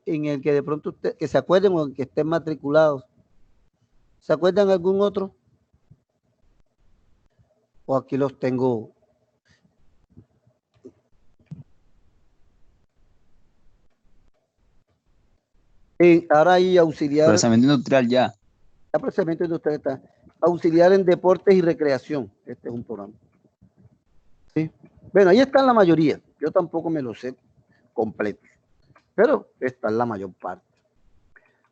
A: en el que de pronto usted, que se acuerden o en que estén matriculados? ¿Se acuerdan algún otro? O aquí los tengo. Ahora hay auxiliar.
C: Procesamiento industrial ya.
A: Procesamiento industrial está. Auxiliar en deportes y recreación. Este es un programa. ¿Sí? Bueno, ahí están la mayoría. Yo tampoco me lo sé completo, pero está en la mayor parte.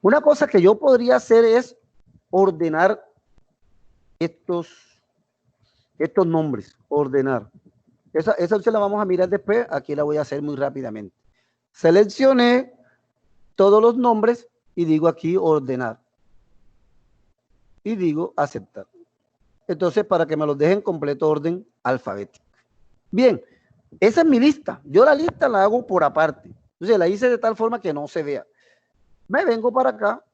A: Una cosa que yo podría hacer es ordenar estos nombres, ordenar. esa opción la vamos a mirar después, aquí la voy a hacer muy rápidamente. Seleccioné todos los nombres y digo aquí ordenar. Y digo aceptar. Entonces, para que me los dejen en completo orden alfabético. Bien, esa es mi lista. Yo la lista la hago por aparte. Entonces, la hice de tal forma que no se vea. Me vengo para acá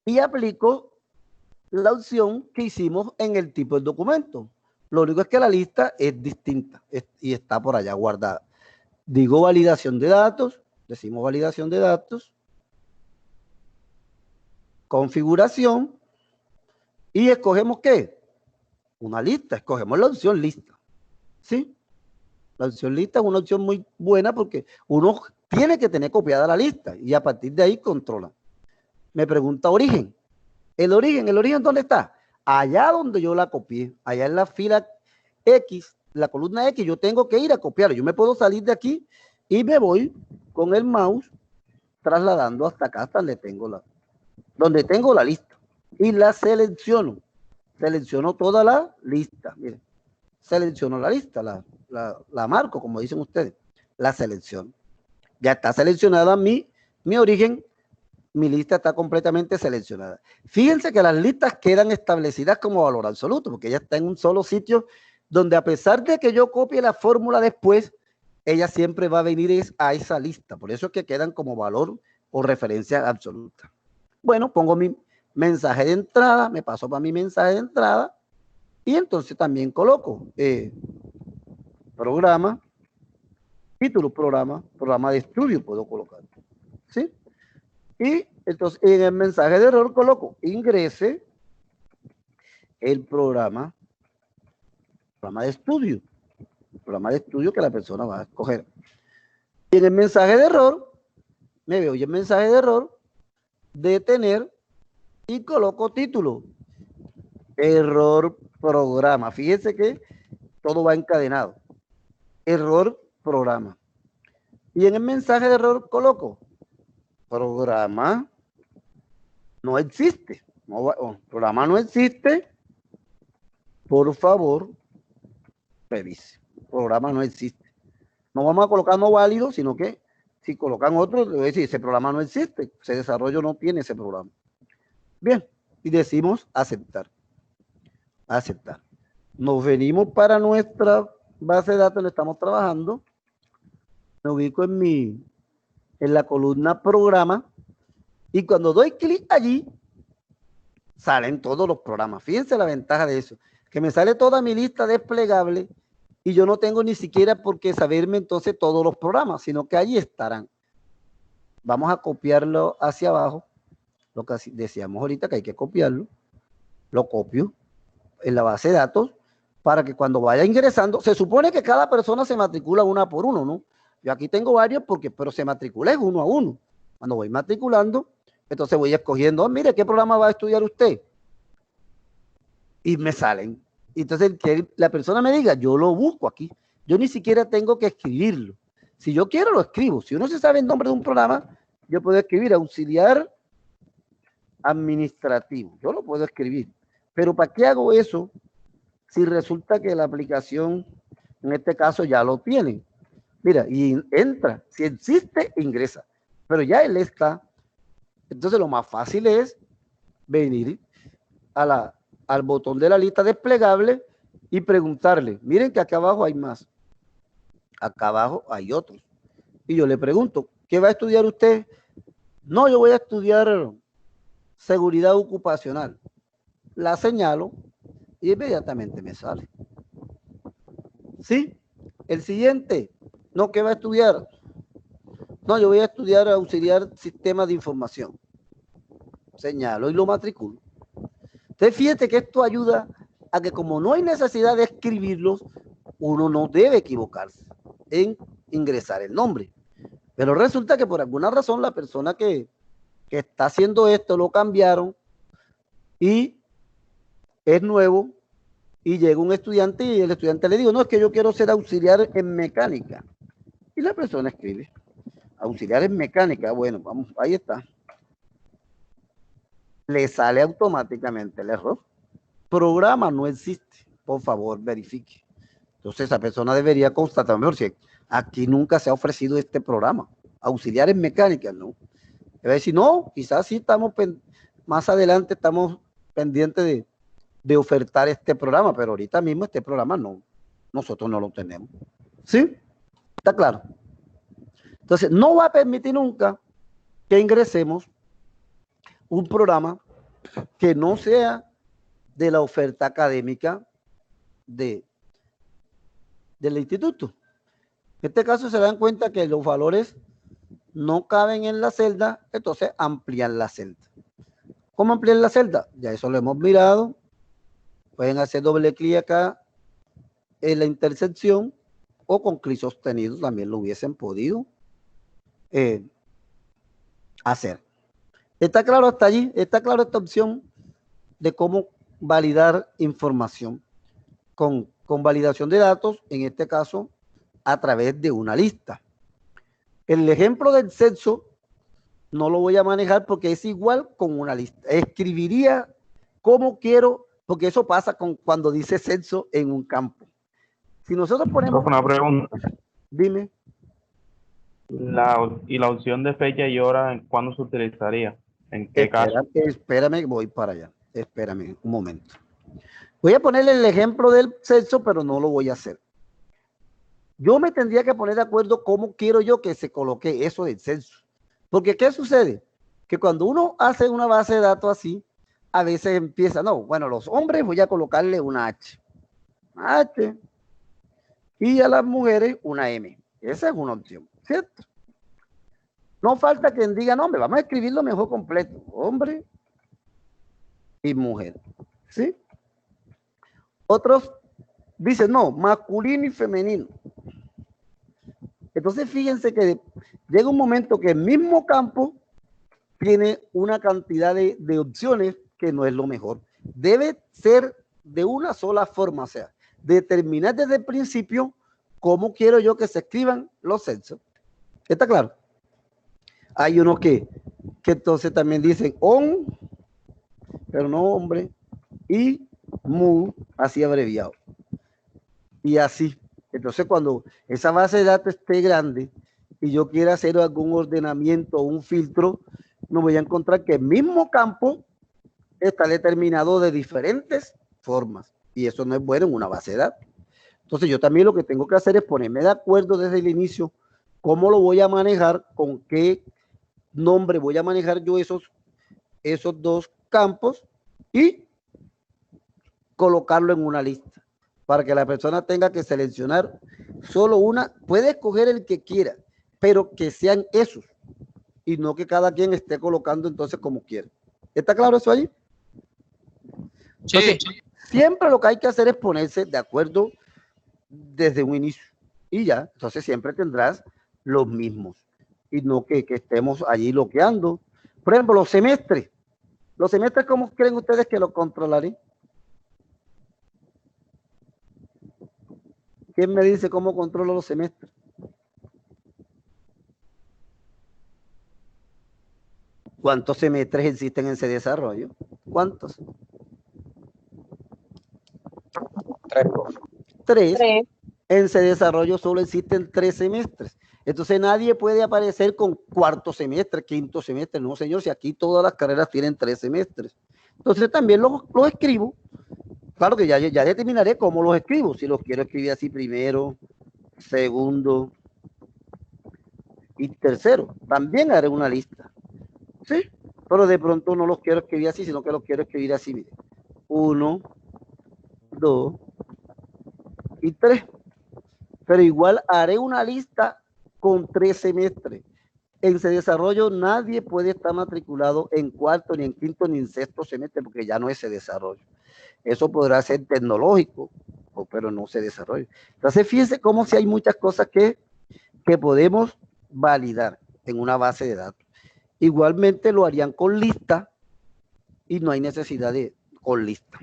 A: y aplico la opción que hicimos en el tipo de documento. Lo único es que la lista es distinta y está por allá guardada. Digo validación de datos, decimos validación de datos, configuración, y escogemos ¿qué? Una lista, escogemos la opción lista. ¿Sí? La opción lista es una opción muy buena porque uno tiene que tener copiada la lista y a partir de ahí controla. Me pregunta origen. ¿El origen dónde está? Allá donde yo la copié, allá en la fila X, la columna X, yo tengo que ir a copiar. Yo me puedo salir de aquí y me voy con el mouse trasladando hasta acá, hasta donde tengo la lista. Y la selecciono. Selecciono toda la lista. Miren, selecciono la lista, la marco, como dicen ustedes. La selecciono. Ya está seleccionada mi origen. Mi lista está completamente seleccionada. Fíjense que las listas quedan establecidas como valor absoluto, porque ella está en un solo sitio donde a pesar de que yo copie la fórmula después, ella siempre va a venir a esa lista. Por eso es que quedan como valor o referencia absoluta. Bueno, pongo mi mensaje de entrada, me paso para mi mensaje de entrada y entonces también coloco programa, título programa de estudio puedo colocar. ¿Sí? Y entonces en el mensaje de error coloco ingrese el programa de estudio. Programa de estudio que la persona va a escoger. Y en el mensaje de error, me veo y el mensaje de error, detener y coloco título. Error programa. Fíjense que todo va encadenado. Error programa. Y en el mensaje de error coloco programa no existe. Programa no existe. Por favor, revise. Programa no existe. No vamos a colocar no válido, sino que si colocan otro, le voy a decir, ese programa no existe. Ese desarrollo no tiene ese programa. Bien, y decimos aceptar. Aceptar. Nos venimos para nuestra base de datos donde estamos trabajando. Me ubico en la columna programa y cuando doy clic allí salen todos los programas. Fíjense la ventaja de eso, que me sale toda mi lista desplegable y yo no tengo ni siquiera por qué saberme entonces todos los programas, sino que allí estarán. Vamos a copiarlo hacia abajo, lo que decíamos ahorita que hay que copiarlo. Lo copio en la base de datos para que cuando vaya ingresando, se supone que cada persona se matricula una por uno, ¿no? Yo aquí tengo varios pero se matricula uno a uno. Cuando voy matriculando, entonces voy escogiendo, mire, ¿qué programa va a estudiar usted? Y me salen. Entonces, que la persona me diga, yo lo busco aquí. Yo ni siquiera tengo que escribirlo. Si yo quiero, lo escribo. Si uno se sabe el nombre de un programa, yo puedo escribir auxiliar administrativo. Yo lo puedo escribir. Pero ¿para qué hago eso si resulta que la aplicación, en este caso, ya lo tiene? Mira, y entra. Si existe, ingresa. Pero ya él está. Entonces, lo más fácil es venir al botón de la lista desplegable y preguntarle, miren que acá abajo hay más. Acá abajo hay otros. Y yo le pregunto, ¿qué va a estudiar usted? No, yo voy a estudiar seguridad ocupacional. La señalo y inmediatamente me sale. ¿Sí? El siguiente. No, ¿qué va a estudiar? No, yo voy a estudiar auxiliar sistemas de información. Señalo y lo matriculo. Entonces, fíjate que esto ayuda a que como no hay necesidad de escribirlos, uno no debe equivocarse en ingresar el nombre. Pero resulta que por alguna razón la persona que está haciendo esto lo cambiaron y es nuevo y llega un estudiante y el estudiante le digo, no, es que yo quiero ser auxiliar en mecánica. Y la persona escribe, auxiliar en mecánica, bueno, vamos, ahí está. Le sale automáticamente el error. Programa no existe. Por favor, verifique. Entonces esa persona debería constatar, mejor si aquí nunca se ha ofrecido este programa, auxiliares mecánicas, ¿no? Debe decir, no, quizás sí estamos, más adelante estamos pendientes de ofertar este programa, pero ahorita mismo este programa no, nosotros no lo tenemos. ¿Sí? ¿Está claro? Entonces, no va a permitir nunca que ingresemos un programa que no sea de la oferta académica del instituto. En este caso se dan cuenta que los valores no caben en la celda, entonces amplían la celda. ¿Cómo ampliar la celda? Ya eso lo hemos mirado. Pueden hacer doble clic acá en la intersección o con clic sostenido también lo hubiesen podido hacer. ¿Está claro hasta allí? ¿Está claro esta opción de cómo validar información con validación de datos, en este caso a través de una lista? El ejemplo del censo no lo voy a manejar porque es igual con una lista. Escribiría cómo quiero, porque eso pasa cuando dice censo en un campo. Si nosotros ponemos...
G: Una pregunta.
A: Dime.
G: La opción de fecha y hora, ¿cuándo se utilizaría? ¿En qué caso?
A: Espérame, voy para allá. Espérame un momento. Voy a ponerle el ejemplo del censo, pero no lo voy a hacer. Yo me tendría que poner de acuerdo cómo quiero yo que se coloque eso del censo. Porque ¿qué sucede? Que cuando uno hace una base de datos así, a veces empieza, no, bueno, los hombres voy a colocarle una H. H. Y a las mujeres una M. Esa es una opción, ¿cierto? No falta quien diga, no, hombre, vamos a escribirlo mejor completo. Hombre y mujer. ¿Sí? Otros dicen, no, masculino y femenino. Entonces fíjense que llega un momento que el mismo campo tiene una cantidad de opciones que no es lo mejor. Debe ser de una sola forma, o sea, determinar desde el principio cómo quiero yo que se escriban los censos. ¿Está claro? Hay unos que entonces también dicen on, pero no hombre, y mu, así abreviado. Y así. Entonces cuando esa base de datos esté grande y yo quiera hacer algún ordenamiento o un filtro, no voy a encontrar que el mismo campo está determinado de diferentes formas. Y eso no es bueno en una base de datos. Entonces yo también lo que tengo que hacer es ponerme de acuerdo desde el inicio cómo lo voy a manejar, con qué nombre voy a manejar yo esos dos campos y colocarlo en una lista para que la persona tenga que seleccionar solo una. Puede escoger el que quiera, pero que sean esos y no que cada quien esté colocando entonces como quiera. ¿Está claro eso allí? Entonces, sí. Siempre lo que hay que hacer es ponerse de acuerdo desde un inicio y ya, entonces siempre tendrás los mismos y no que estemos allí bloqueando. Por ejemplo, los semestres, ¿cómo creen ustedes que lo controlaré? ¿Quién me dice cómo controlo los semestres? ¿Cuántos semestres existen en ese desarrollo? ¿Cuántos? 3. En ese desarrollo solo existen 3 semestres. Entonces nadie puede aparecer con cuarto semestre, quinto semestre. No, señor, si aquí todas las carreras tienen 3 semestres. Entonces también los escribo. Claro que ya determinaré cómo los escribo. Si los quiero escribir así primero, segundo y tercero. También haré una lista. ¿Sí? Pero de pronto no los quiero escribir así, sino que los quiero escribir así. Mire. 1, 2 y 3. Pero igual haré una lista con 3 semestres. En ese desarrollo nadie puede estar matriculado en cuarto, ni en quinto, ni en sexto semestre, porque ya no es ese desarrollo. Eso podrá ser tecnológico, pero no se desarrolla. Entonces, fíjense cómo si hay muchas cosas que podemos validar en una base de datos. Igualmente lo harían con lista y no hay necesidad de con lista.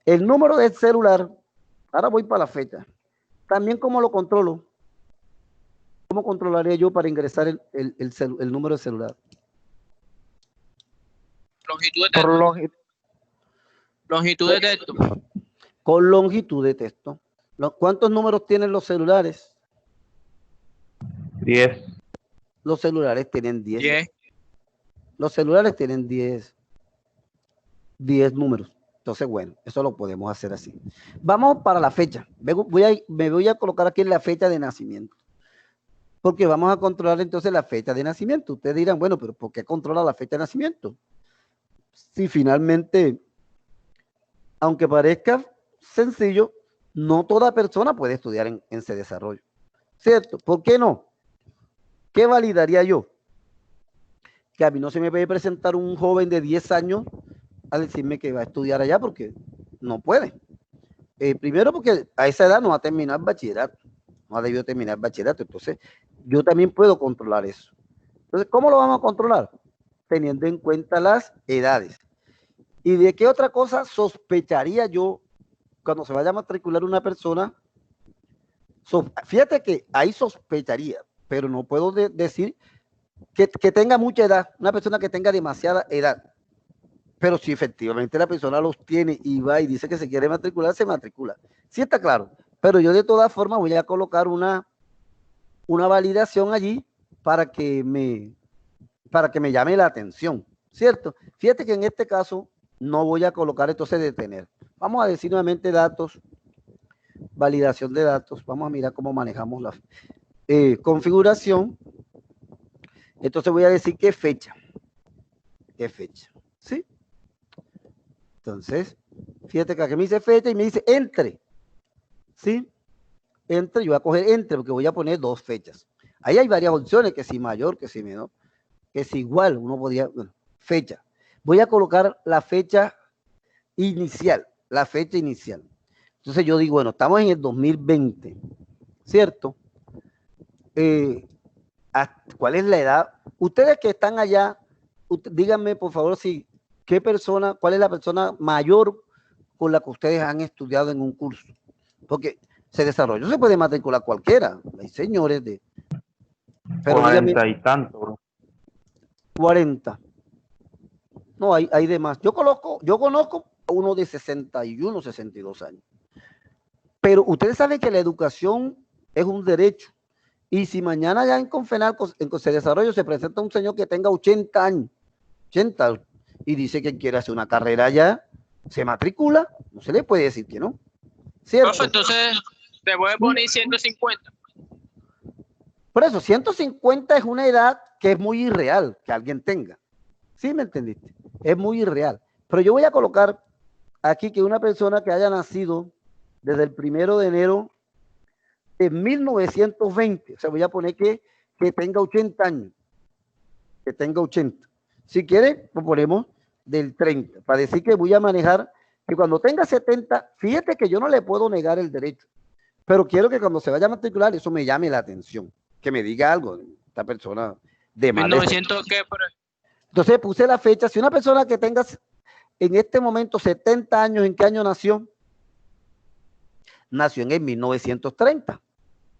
A: El número del celular, ahora voy para la fecha. También, ¿cómo lo controlo? ¿Cómo controlaría yo para ingresar el número de celular?
E: Longitud de texto. Longitud de texto.
A: Con longitud de texto. ¿Cuántos números tienen los celulares?
G: 10.
A: Los celulares tienen 10.
E: 10.
A: Los celulares tienen 10 números. Entonces, bueno, eso lo podemos hacer así. Vamos para la fecha. Me voy a colocar aquí en la fecha de nacimiento. Porque vamos a controlar entonces la fecha de nacimiento. Ustedes dirán, bueno, pero ¿por qué controla la fecha de nacimiento? Si finalmente, aunque parezca sencillo, no toda persona puede estudiar en ese desarrollo. ¿Cierto? ¿Por qué no? ¿Qué validaría yo? Que a mí no se me puede presentar un joven de 10 años a decirme que va a estudiar allá porque no puede. Primero porque a esa edad no va a terminar bachillerato, no ha debido terminar bachillerato, entonces yo también puedo controlar eso. Entonces, ¿cómo lo vamos a controlar? Teniendo en cuenta las edades. ¿Y de qué otra cosa sospecharía yo cuando se vaya a matricular una persona? Fíjate que ahí sospecharía, pero no puedo decir que tenga mucha edad, una persona que tenga demasiada edad. Pero si efectivamente la persona los tiene y va y dice que se quiere matricular, se matricula. Sí está claro. Pero yo de todas formas voy a colocar una validación allí para que me llame la atención, ¿cierto? Fíjate que en este caso no voy a colocar entonces detener. Vamos a decir nuevamente datos, validación de datos. Vamos a mirar cómo manejamos la configuración. Entonces voy a decir qué fecha. ¿Qué fecha? ¿Sí? Entonces, fíjate que aquí me dice fecha y me dice entre. ¿Sí? Entre, yo voy a coger entre porque voy a poner 2 fechas. Ahí hay varias opciones, que si mayor, que si menor, que si igual, uno podría, bueno, fecha. Voy a colocar la fecha inicial, Entonces yo digo, bueno, estamos en el 2020, ¿cierto? ¿Cuál es la edad? Ustedes que están allá, díganme por favor cuál es la persona mayor con la que ustedes han estudiado en un curso. Porque se desarrolló, se puede matricular cualquiera. Hay señores de... Pero
G: 40 y tanto, bro.
A: 40. No, hay demás. Yo conozco a uno de 61, 62 años. Pero ustedes saben que la educación es un derecho. Y si mañana ya en Confenalco, en Desarrollo, se presenta un señor que tenga 80 años, 80, y dice que quiere hacer una carrera allá, se matricula, no se le puede decir que no. ¿Cierto?
E: Profe, entonces te voy a poner 150.
A: Por eso, 150 es una edad que es muy irreal que alguien tenga. ¿Sí me entendiste? Es muy irreal. Pero yo voy a colocar aquí que una persona que haya nacido desde el 1 de enero de 1920, o sea, voy a poner que tenga 80 años, que tenga 80. Si quiere, lo ponemos del 30, para decir que voy a manejar que cuando tenga 70, fíjate que yo no le puedo negar el derecho, pero quiero que cuando se vaya a matricular, eso me llame la atención, que me diga algo, esta persona de mal.
E: 1900 qué,
A: entonces puse la fecha. Si una persona que tenga en este momento 70 años, ¿en qué año nació? Nació en el 1930,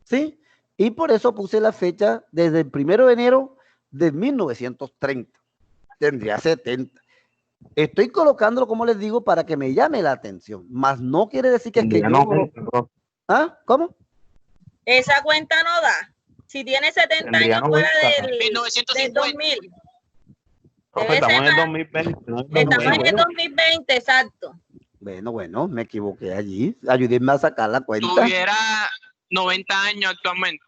A: ¿sí? Y por eso puse la fecha desde el 1 de enero de 1930. Tendría 70. Estoy colocándolo, como les digo, para que me llame la atención, más no quiere decir que es que yo... ¿Ah? ¿Cómo?
H: Esa cuenta no da. Si tiene 70 años fuera del 2000.
G: Estamos en el 2020.
H: Estamos en el 2020, exacto.
A: Bueno, me equivoqué allí. Ayúdenme a sacar la cuenta.
E: Tuviera 90 años actualmente.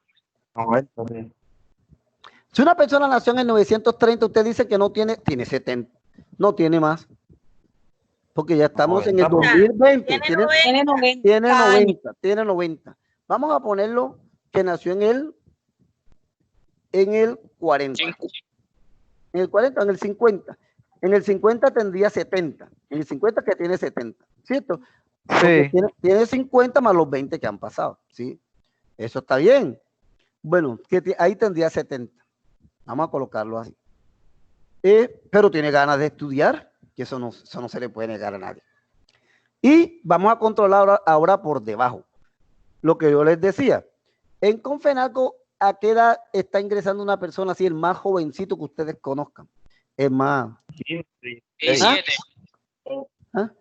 G: 90, sí.
A: Si una persona nació en el 930, usted dice que no tiene 70. No tiene más. Porque ya estamos en el 2020. Tiene 90. Vamos a ponerlo que nació en el 40. En el 40, en el 50. En el 50 tendría 70. En el 50 que tiene 70. ¿Cierto?
B: Sí.
A: Tiene 50 más los 20 que han pasado. ¿Sí? Eso está bien. Bueno, ahí tendría 70. Vamos a colocarlo así. Pero tiene ganas de estudiar, que eso no se le puede negar a nadie. Y vamos a controlar ahora por debajo. Lo que yo les decía. En Confenalco, ¿a qué edad está ingresando una persona así, el más jovencito que ustedes conozcan? Es más...
E: 17.
A: ¿Ah?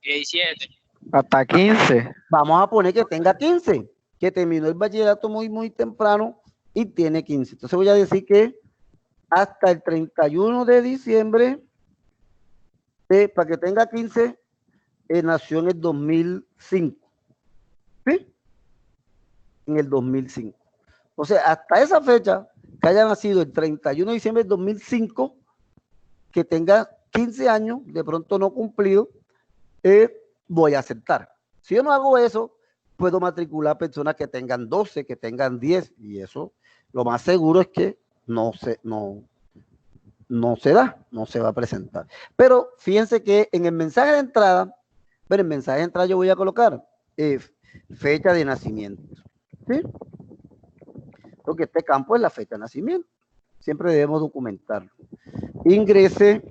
E: 17.
B: Hasta 15.
A: Vamos a poner que tenga 15, que terminó el bachillerato muy temprano y tiene 15. Entonces voy a decir que hasta el 31 de diciembre, para que tenga 15, nació en el 2005. ¿Sí? En el 2005. O sea, hasta esa fecha, que haya nacido el 31 de diciembre del 2005, que tenga 15 años, de pronto no cumplido, voy a aceptar. Si yo no hago eso, puedo matricular personas que tengan 12, que tengan 10, y eso lo más seguro es que no se va a presentar. Pero fíjense que en el mensaje de entrada, bueno, en el mensaje de entrada yo voy a colocar fecha de nacimiento, ¿sí? Porque este campo es la fecha de nacimiento. Siempre debemos documentarlo. Ingrese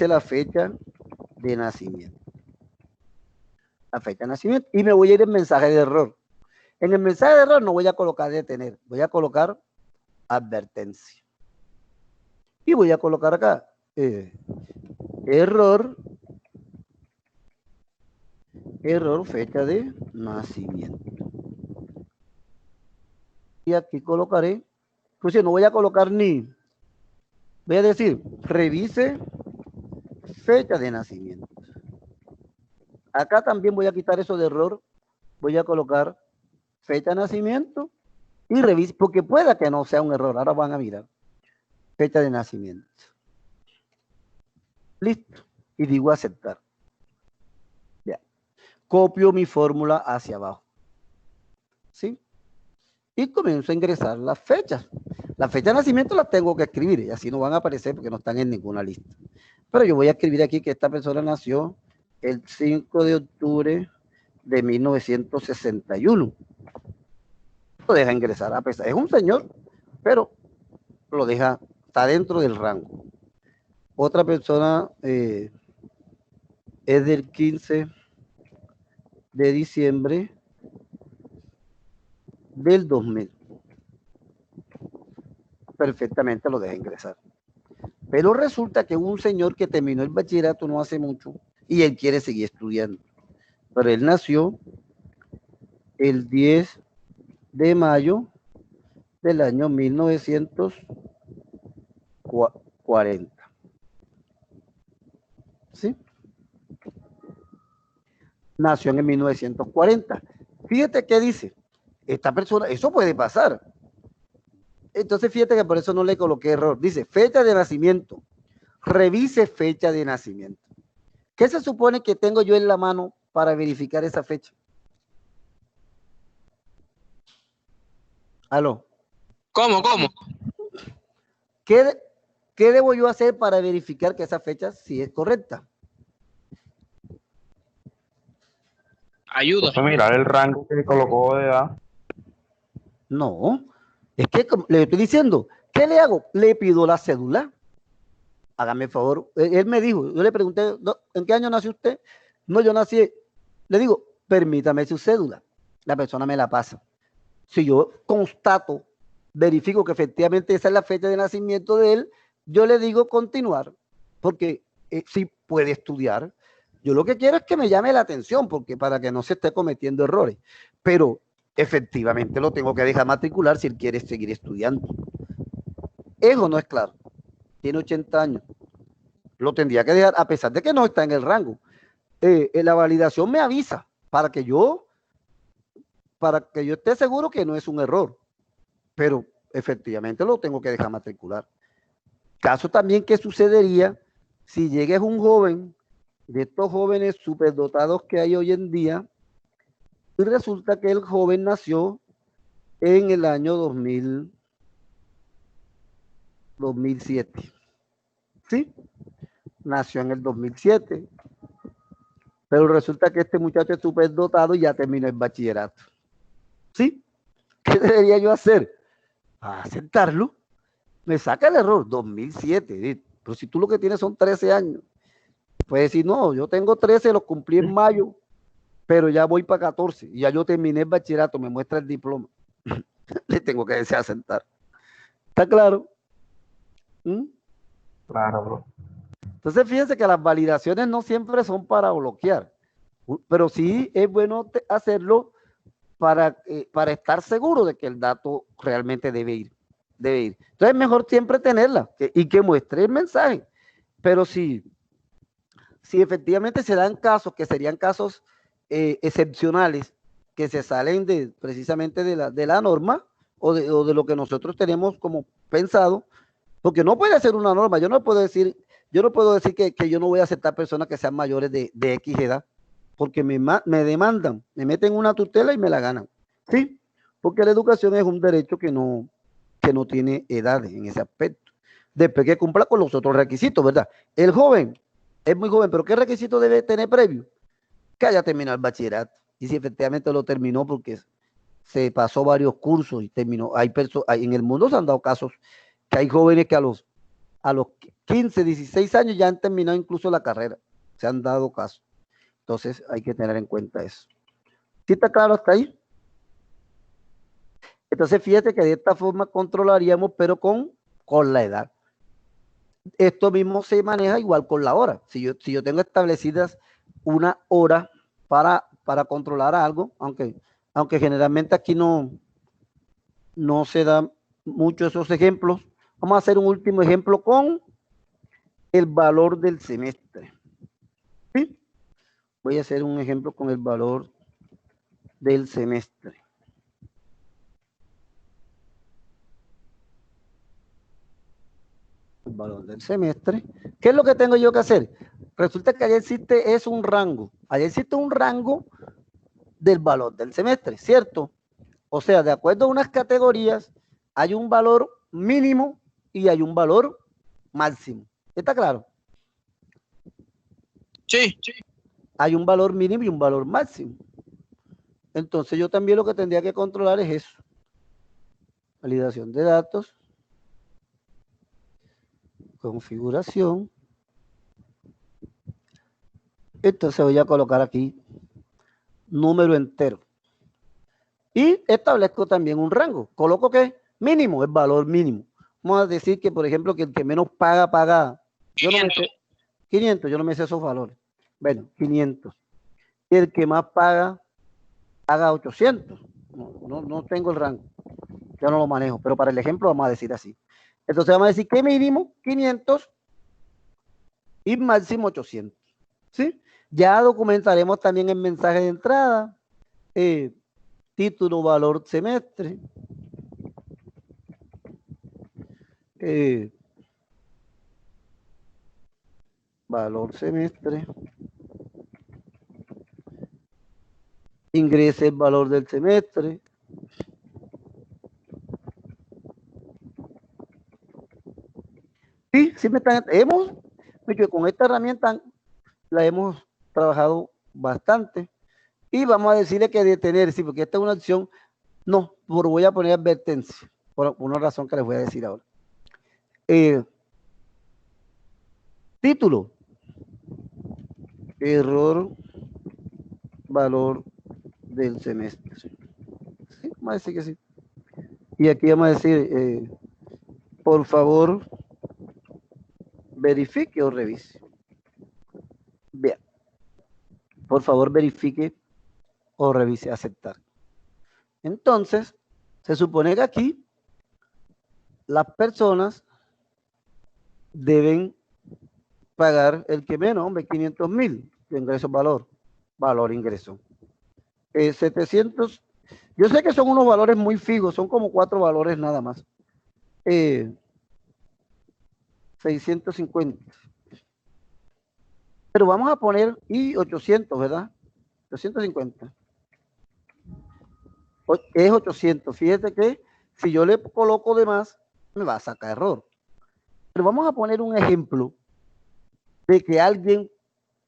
A: la fecha de nacimiento. La fecha de nacimiento. Y me voy a ir en mensaje de error. En el mensaje de error no voy a colocar detener. Voy a colocar advertencia. Y voy a colocar acá error fecha de nacimiento. Y aquí colocaré, pues no voy a colocar ni, voy a decir, revise fecha de nacimiento. Acá también voy a quitar eso de error, voy a colocar fecha de nacimiento y revise, porque pueda que no sea un error, ahora van a mirar, fecha de nacimiento. Listo, y digo aceptar. Ya, copio mi fórmula hacia abajo. ¿Sí? Y comienzo a ingresar las fechas. La fecha de nacimiento las tengo que escribir y así no van a aparecer porque no están en ninguna lista. Pero yo voy a escribir aquí que esta persona nació el 5 de octubre de 1961. Lo deja ingresar a pesar. Es un señor, pero lo deja, está dentro del rango. Otra persona es del 15 de diciembre del 2000. Perfectamente lo deja ingresar. Pero resulta que hubo un señor que terminó el bachillerato no hace mucho y él quiere seguir estudiando. Pero él nació el 10 de mayo del año 1940. ¿Sí? Nació en el 1940. Fíjate qué dice. Esta persona, eso puede pasar. Entonces fíjate que por eso no le coloqué error. Dice fecha de nacimiento. Revise fecha de nacimiento. ¿Qué se supone que tengo yo en la mano para verificar esa fecha? ¿Aló?
E: ¿Cómo?
A: ¿Qué debo yo hacer para verificar que esa fecha sí es correcta?
E: Ayuda.
G: Mirar el rango que colocó de edad.
A: No, es que le estoy diciendo, ¿qué le hago? Le pido la cédula. Hágame el favor. Él me dijo, yo le pregunté, ¿en qué año nació usted? No, yo nací. Le digo, permítame su cédula. La persona me la pasa. Si yo constato, verifico que efectivamente esa es la fecha de nacimiento de él, yo le digo continuar, porque sí puede estudiar. Yo lo que quiero es que me llame la atención, porque para que no se esté cometiendo errores. Pero efectivamente lo tengo que dejar matricular si él quiere seguir estudiando. Eso no es claro. Tiene 80 años. Lo tendría que dejar, a pesar de que no está en el rango. La validación me avisa para que yo esté seguro que no es un error. Pero efectivamente lo tengo que dejar matricular. Caso también que sucedería si llegues un joven, de estos jóvenes superdotados que hay hoy en día, y resulta que el joven nació en el año 2007. ¿Sí? Nació en el 2007. Pero resulta que este muchacho es superdotado y ya terminó el bachillerato. ¿Sí? ¿Qué debería yo hacer? Aceptarlo. Me saca el error, 2007. Pero si tú lo que tienes son 13 años, puedes decir, no, yo tengo 13, los cumplí en mayo, pero ya voy para 14 y ya yo terminé el bachillerato, me muestra el diploma. Le tengo que decir aceptar. ¿Está claro?
G: Claro, bro.
A: Entonces fíjense que las validaciones no siempre son para bloquear. Pero sí es bueno hacerlo para estar seguro de que el dato realmente debe ir. Entonces es mejor siempre tenerla y que muestre el mensaje. Pero si efectivamente se dan casos que serían casos excepcionales, que se salen precisamente de la norma o de lo que nosotros tenemos como pensado, porque no puede ser una norma. Yo no puedo decir que yo no voy a aceptar personas que sean mayores de X edad, porque me demandan, me meten una tutela y me la ganan. ¿Sí? Porque la educación es un derecho que no tiene edades en ese aspecto. Después que cumpla con los otros requisitos, ¿verdad? El joven es muy joven, pero ¿qué requisito debe tener previo? Que haya terminado el bachillerato. Y si efectivamente lo terminó porque se pasó varios cursos y terminó. En el mundo se han dado casos que hay jóvenes que a los 15, 16 años ya han terminado incluso la carrera. Se han dado casos. Entonces hay que tener en cuenta eso. ¿Sí está claro hasta ahí? Entonces fíjate que de esta forma controlaríamos, pero con la edad. Esto mismo se maneja igual con la hora. Si yo tengo establecidas una hora para controlar algo, aunque generalmente aquí no se dan mucho esos ejemplos, vamos a hacer un último ejemplo con el valor del semestre. ¿Sí? Voy a hacer un ejemplo con el valor del semestre. El valor del semestre. ¿Qué es lo que tengo yo que hacer? Resulta que allá existe un rango. Allá existe un rango del valor del semestre, ¿cierto? O sea, de acuerdo a unas categorías, hay un valor mínimo y hay un valor máximo. ¿Está claro?
E: Sí.
A: Hay un valor mínimo y un valor máximo. Entonces yo también lo que tendría que controlar es eso. Validación de datos. Configuración. Entonces voy a colocar aquí número entero. Y establezco también un rango. ¿Coloco qué? Mínimo, el valor mínimo. Vamos a decir que, por ejemplo, que el que menos paga. Yo no me sé 500, yo no me sé esos valores. Bueno, 500. Y el que más paga 800. No tengo el rango. Yo no lo manejo, pero para el ejemplo vamos a decir así. Entonces vamos a decir que mínimo 500 y máximo 800. ¿Sí? Ya documentaremos también el mensaje de entrada, título, valor, semestre, valor, semestre, ingrese el valor del semestre, sí me están, con esta herramienta la hemos trabajado bastante y vamos a decirle que detener, sí, porque esta es una opción, no, pero voy a poner advertencia, por una razón que les voy a decir ahora. Título, error, valor del semestre. Sí, vamos a decir que sí. Y aquí vamos a decir, por favor, verifique o revise. Bien. Por favor, verifique o revise, aceptar. Entonces, se supone que aquí las personas deben pagar el que menos, hombre, 500,000 de ingreso valor ingreso. 700, yo sé que son unos valores muy fijos, son como 4 valores nada más. 650. Pero vamos a poner y 800, ¿verdad? 850. Es 800. Fíjate que si yo le coloco de más, me va a sacar error. Pero vamos a poner un ejemplo de que alguien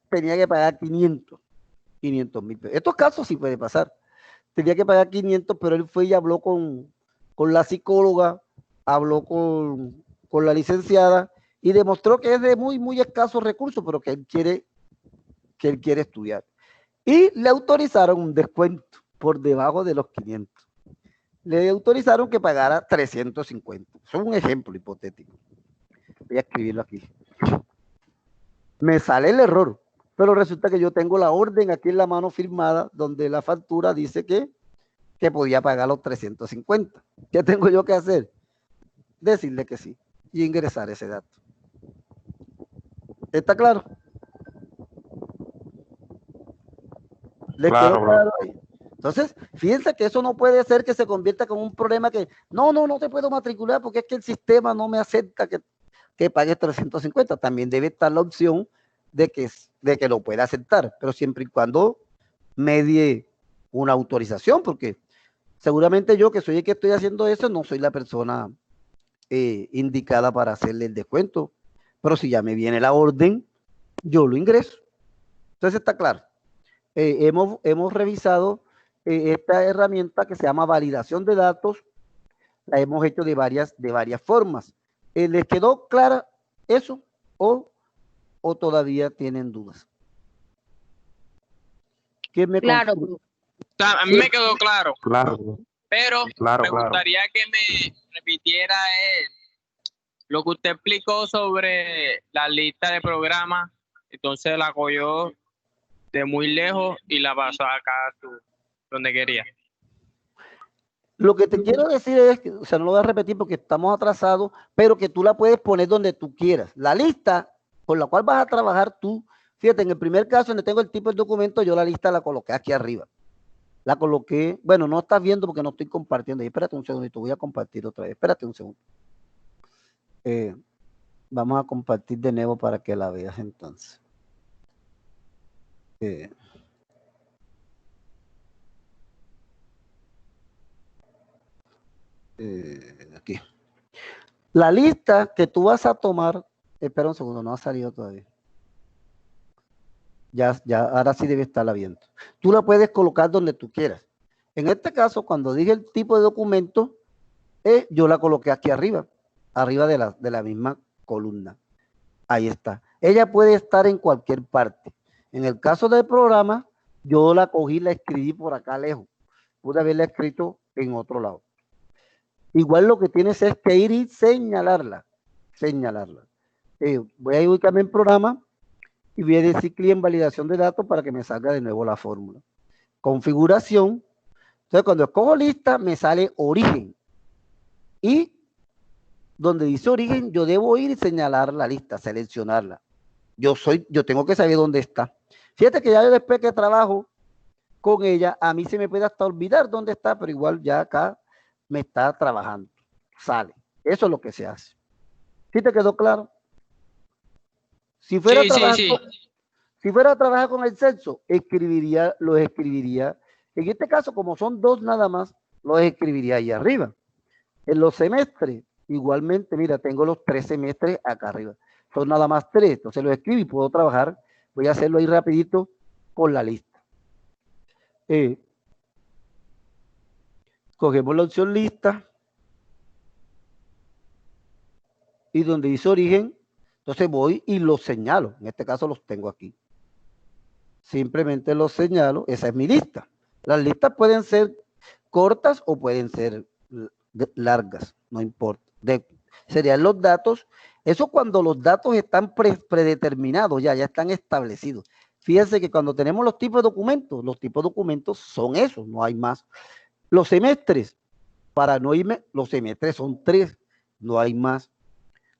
A: tenía que pagar 500,000 pesos. Estos casos sí puede pasar. Tenía que pagar 500, pero él fue y habló con la psicóloga, habló con la licenciada y demostró que es de muy, muy escasos recursos, pero que él quiere estudiar. Y le autorizaron un descuento por debajo de los 500. Le autorizaron que pagara 350. Eso es un ejemplo hipotético. Voy a escribirlo aquí. Me sale el error, pero resulta que yo tengo la orden aquí en la mano firmada donde la factura dice que podía pagar los 350. ¿Qué tengo yo que hacer? Decirle que sí y ingresar ese dato. ¿Está claro? ¿Les quedó claro ahí? Entonces, fíjense que eso no puede ser que se convierta como un problema que no te puedo matricular porque es que el sistema no me acepta que pague 350. También debe estar la opción de que lo pueda aceptar, pero siempre y cuando medie una autorización, porque seguramente yo que soy el que estoy haciendo eso, no soy la persona indicada para hacerle el descuento, pero si ya me viene la orden, yo lo ingreso. Entonces está claro. Hemos revisado esta herramienta que se llama validación de datos, la hemos hecho de varias formas. ¿Les quedó clara eso o todavía tienen dudas?
E: Claro, a mí me quedó claro.
G: Claro.
E: Pero me gustaría que me repitiera lo que usted explicó sobre la lista de programas. Entonces la cogió de muy lejos y la pasó acá donde quería.
A: Lo que te quiero decir es que, o sea, no lo voy a repetir porque estamos atrasados, pero que tú la puedes poner donde tú quieras. La lista con la cual vas a trabajar tú, fíjate, en el primer caso donde tengo el tipo de documento, yo la lista la coloqué aquí arriba. La coloqué, bueno, no estás viendo porque no estoy compartiendo. Espérate un segundito, voy a compartir otra vez. Espérate un segundo. Vamos a compartir de nuevo para que la veas entonces. Aquí. La lista que tú vas a tomar, espera un segundo, no ha salido todavía. Ya, ahora sí debe estarla viendo. Tú la puedes colocar donde tú quieras. En este caso, cuando dije el tipo de documento, yo la coloqué aquí arriba de la misma columna. Ahí está. Ella puede estar en cualquier parte. En el caso del programa, yo la cogí, la escribí por acá lejos. Pude haberla escrito en otro lado. Igual lo que tienes es que ir y señalarla. Voy a ubicarme en programa y voy a decir clic en validación de datos para que me salga de nuevo la fórmula. Configuración. Entonces, cuando escojo lista, me sale origen. Y donde dice origen, yo debo ir y señalar la lista, seleccionarla. Yo tengo que saber dónde está. Fíjate que ya yo después que trabajo con ella, a mí se me puede hasta olvidar dónde está, pero igual ya acá me está trabajando. Sale. Eso es lo que se hace. ¿Sí te quedó claro? Si fuera, si fuera a trabajar con el censo, los escribiría. En este caso, como son dos nada más, los escribiría ahí arriba. En los semestres, igualmente, mira, tengo los 3 semestres acá arriba. Son nada más 3, entonces los escribo y puedo trabajar. Voy a hacerlo ahí rapidito con la lista. Cogemos la opción lista y donde dice origen, entonces voy y los señalo. En este caso los tengo aquí. Simplemente los señalo. Esa es mi lista. Las listas pueden ser cortas o pueden ser largas, no importa. Serían los datos. Eso cuando los datos están predeterminados, ya están establecidos. Fíjense que cuando tenemos los tipos de documentos son esos, no hay más. Los semestres, para no irme, los semestres son 3, no hay más.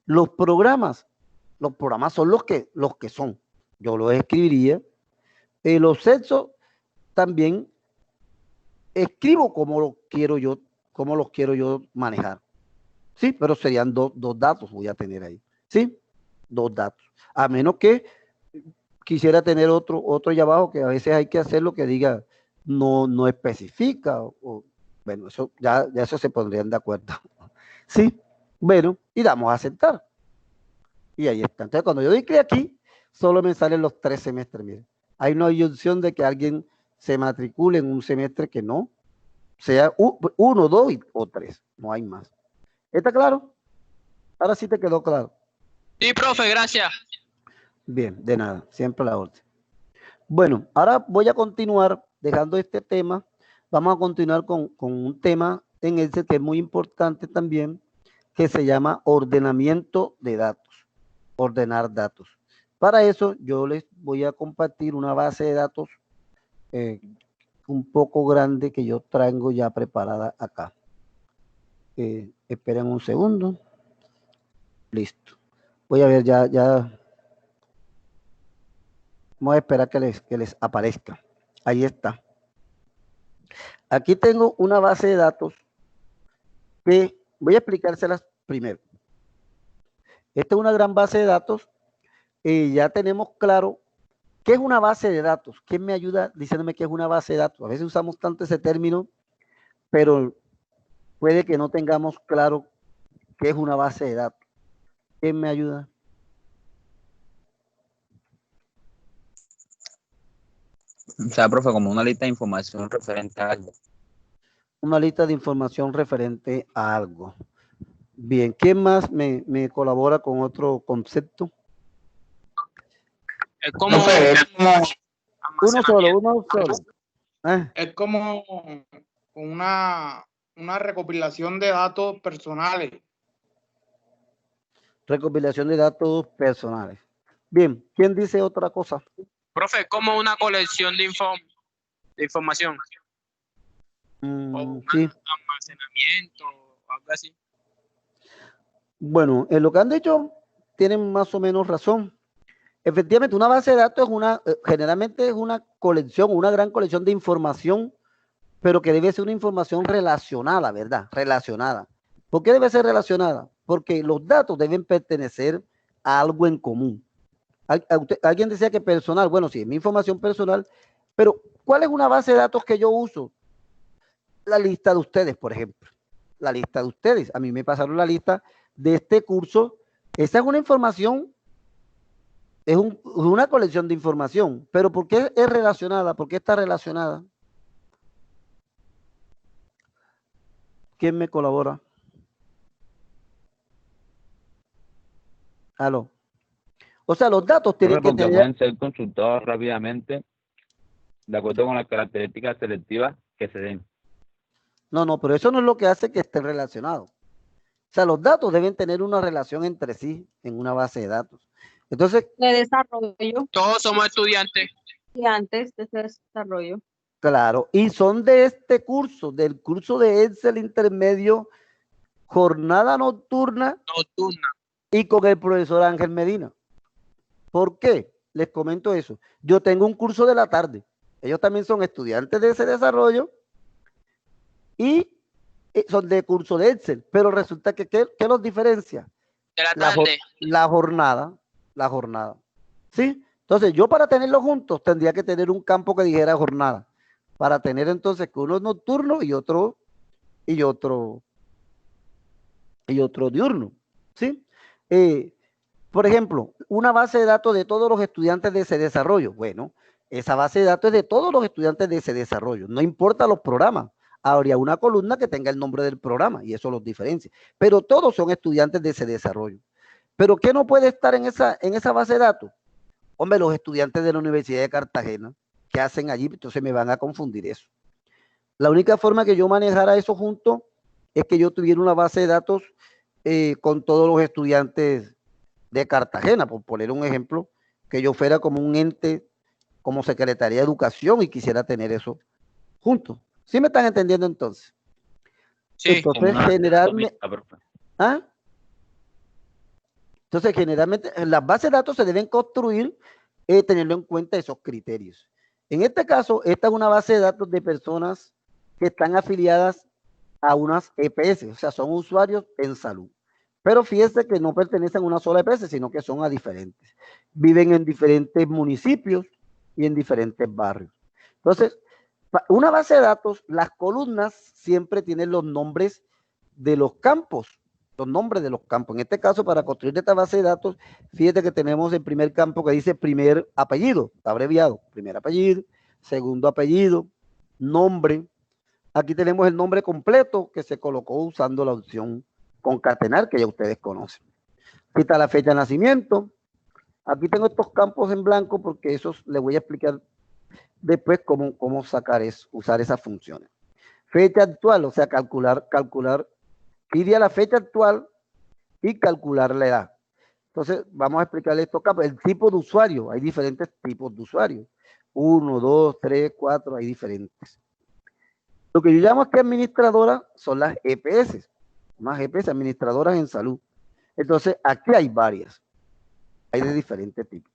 A: Los programas son los que son. Yo los escribiría. Los censos también escribo como los quiero yo manejar. Sí, pero serían dos datos voy a tener ahí. Sí, 2 datos. A menos que quisiera tener otro allá abajo que a veces hay que hacer lo que diga no especifica bueno, eso ya eso se pondrían de acuerdo. Sí, bueno, y damos a aceptar. Y ahí está. Entonces, cuando yo doy clic aquí, solo me salen los 3 semestres. Miren, hay una opción de que alguien se matricule en un semestre que no sea 1, 2 o 3. No hay más. ¿Está claro? Ahora sí te quedó claro.
E: Sí, profe, gracias.
A: Bien, de nada, siempre la orden. Bueno, ahora voy a continuar dejando este tema. Vamos a continuar con un tema en ese que es muy importante también, que se llama ordenamiento de datos. Ordenar datos. Para eso yo les voy a compartir una base de datos un poco grande que yo traigo ya preparada acá. Esperen un segundo. Listo. Voy a ver ya. Vamos a esperar que les aparezca. Ahí está. Aquí tengo una base de datos que voy a explicárselas primero. Esta es una gran base de datos. Ya tenemos claro qué es una base de datos. ¿Quién me ayuda diciéndome qué es una base de datos? A veces usamos tanto ese término, pero puede que no tengamos claro qué es una base de datos. ¿Quién me ayuda?
C: O sea, profe, como una lista de información referente a algo.
A: Una lista de información referente a algo. Bien, ¿quién más me colabora con otro concepto?
E: Es como
A: Uno solo.
I: Es como una recopilación de datos personales.
A: Recopilación de datos personales. Bien, ¿quién dice otra cosa?
E: Profe, es como una colección de información. O un
A: Sí.
E: almacenamiento, o algo así.
A: Bueno, en lo que han dicho, tienen más o menos razón. Efectivamente, una base de datos generalmente es una colección, una gran colección de información, pero que debe ser una información relacionada, ¿verdad? Relacionada. ¿Por qué debe ser relacionada? Porque los datos deben pertenecer a algo en común. Alguien decía que personal, bueno, sí, es mi información personal, pero ¿cuál es una base de datos que yo uso? La lista de ustedes, por ejemplo. La lista de ustedes. A mí me pasaron la lista de este curso. Esa es una información, es una colección de información, pero ¿por qué es relacionada? ¿Por qué está relacionada? ¿Quién me colabora? Aló. O sea, los datos tienen que tener...
C: pueden ser consultados rápidamente de acuerdo con las características selectivas que se den.
A: No, pero eso no es lo que hace que estén relacionados. O sea, los datos deben tener una relación entre sí en una base de datos. Entonces...
F: De desarrollo.
E: Todos somos estudiantes.
F: Estudiantes de desarrollo.
A: Claro, y son de este curso, del curso de Excel intermedio, jornada nocturna. Y con el profesor Ángel Medina. ¿Por qué? Les comento eso. Yo tengo un curso de la tarde. Ellos también son estudiantes de ese desarrollo y son de curso de Excel. Pero resulta que ¿qué los diferencia?
E: De la tarde.
A: La jornada. ¿Sí? Entonces, yo para tenerlos juntos tendría que tener un campo que dijera jornada. Para tener entonces que uno es nocturno y otro diurno. ¿Sí? Por ejemplo, una base de datos de todos los estudiantes de ese desarrollo. Bueno, esa base de datos es de todos los estudiantes de ese desarrollo. No importa los programas. Habría una columna que tenga el nombre del programa y eso los diferencia. Pero todos son estudiantes de ese desarrollo. ¿Pero qué no puede estar en esa base de datos? Hombre, los estudiantes de la Universidad de Cartagena, ¿qué hacen allí? Entonces me van a confundir eso. La única forma que yo manejara eso junto es que yo tuviera una base de datos con todos los estudiantes de Cartagena, por poner un ejemplo, que yo fuera como un ente, como Secretaría de Educación y quisiera tener eso juntos. ¿Sí me están entendiendo entonces?
E: Sí.
A: Entonces, generalmente las bases de datos se deben construir teniendo en cuenta esos criterios. En este caso, esta es una base de datos de personas que están afiliadas a unas EPS, o sea, son usuarios en salud. Pero fíjense que no pertenecen a una sola EPS, sino que son a diferentes. Viven en diferentes municipios y en diferentes barrios. Entonces, una base de datos, las columnas siempre tienen los nombres de los campos, los nombres de los campos. En este caso, para construir esta base de datos, fíjate que tenemos el primer campo que dice primer apellido, está abreviado, primer apellido, segundo apellido, nombre. Aquí tenemos el nombre completo que se colocó usando la opción concatenar, que ya ustedes conocen. Aquí está la fecha de nacimiento. Aquí tengo estos campos en blanco porque esos les voy a explicar después cómo sacar eso, usar esas funciones. Fecha actual, o sea, calcular, iría la fecha actual y calcular la edad. Entonces, vamos a explicarle estos campos. El tipo de usuario, hay diferentes tipos de usuarios. 1, 2, 3, 4, hay diferentes. Lo que yo llamo aquí administradora son las EPS, unas EPS, administradoras en salud. Entonces, aquí hay varias. Hay de diferentes tipos.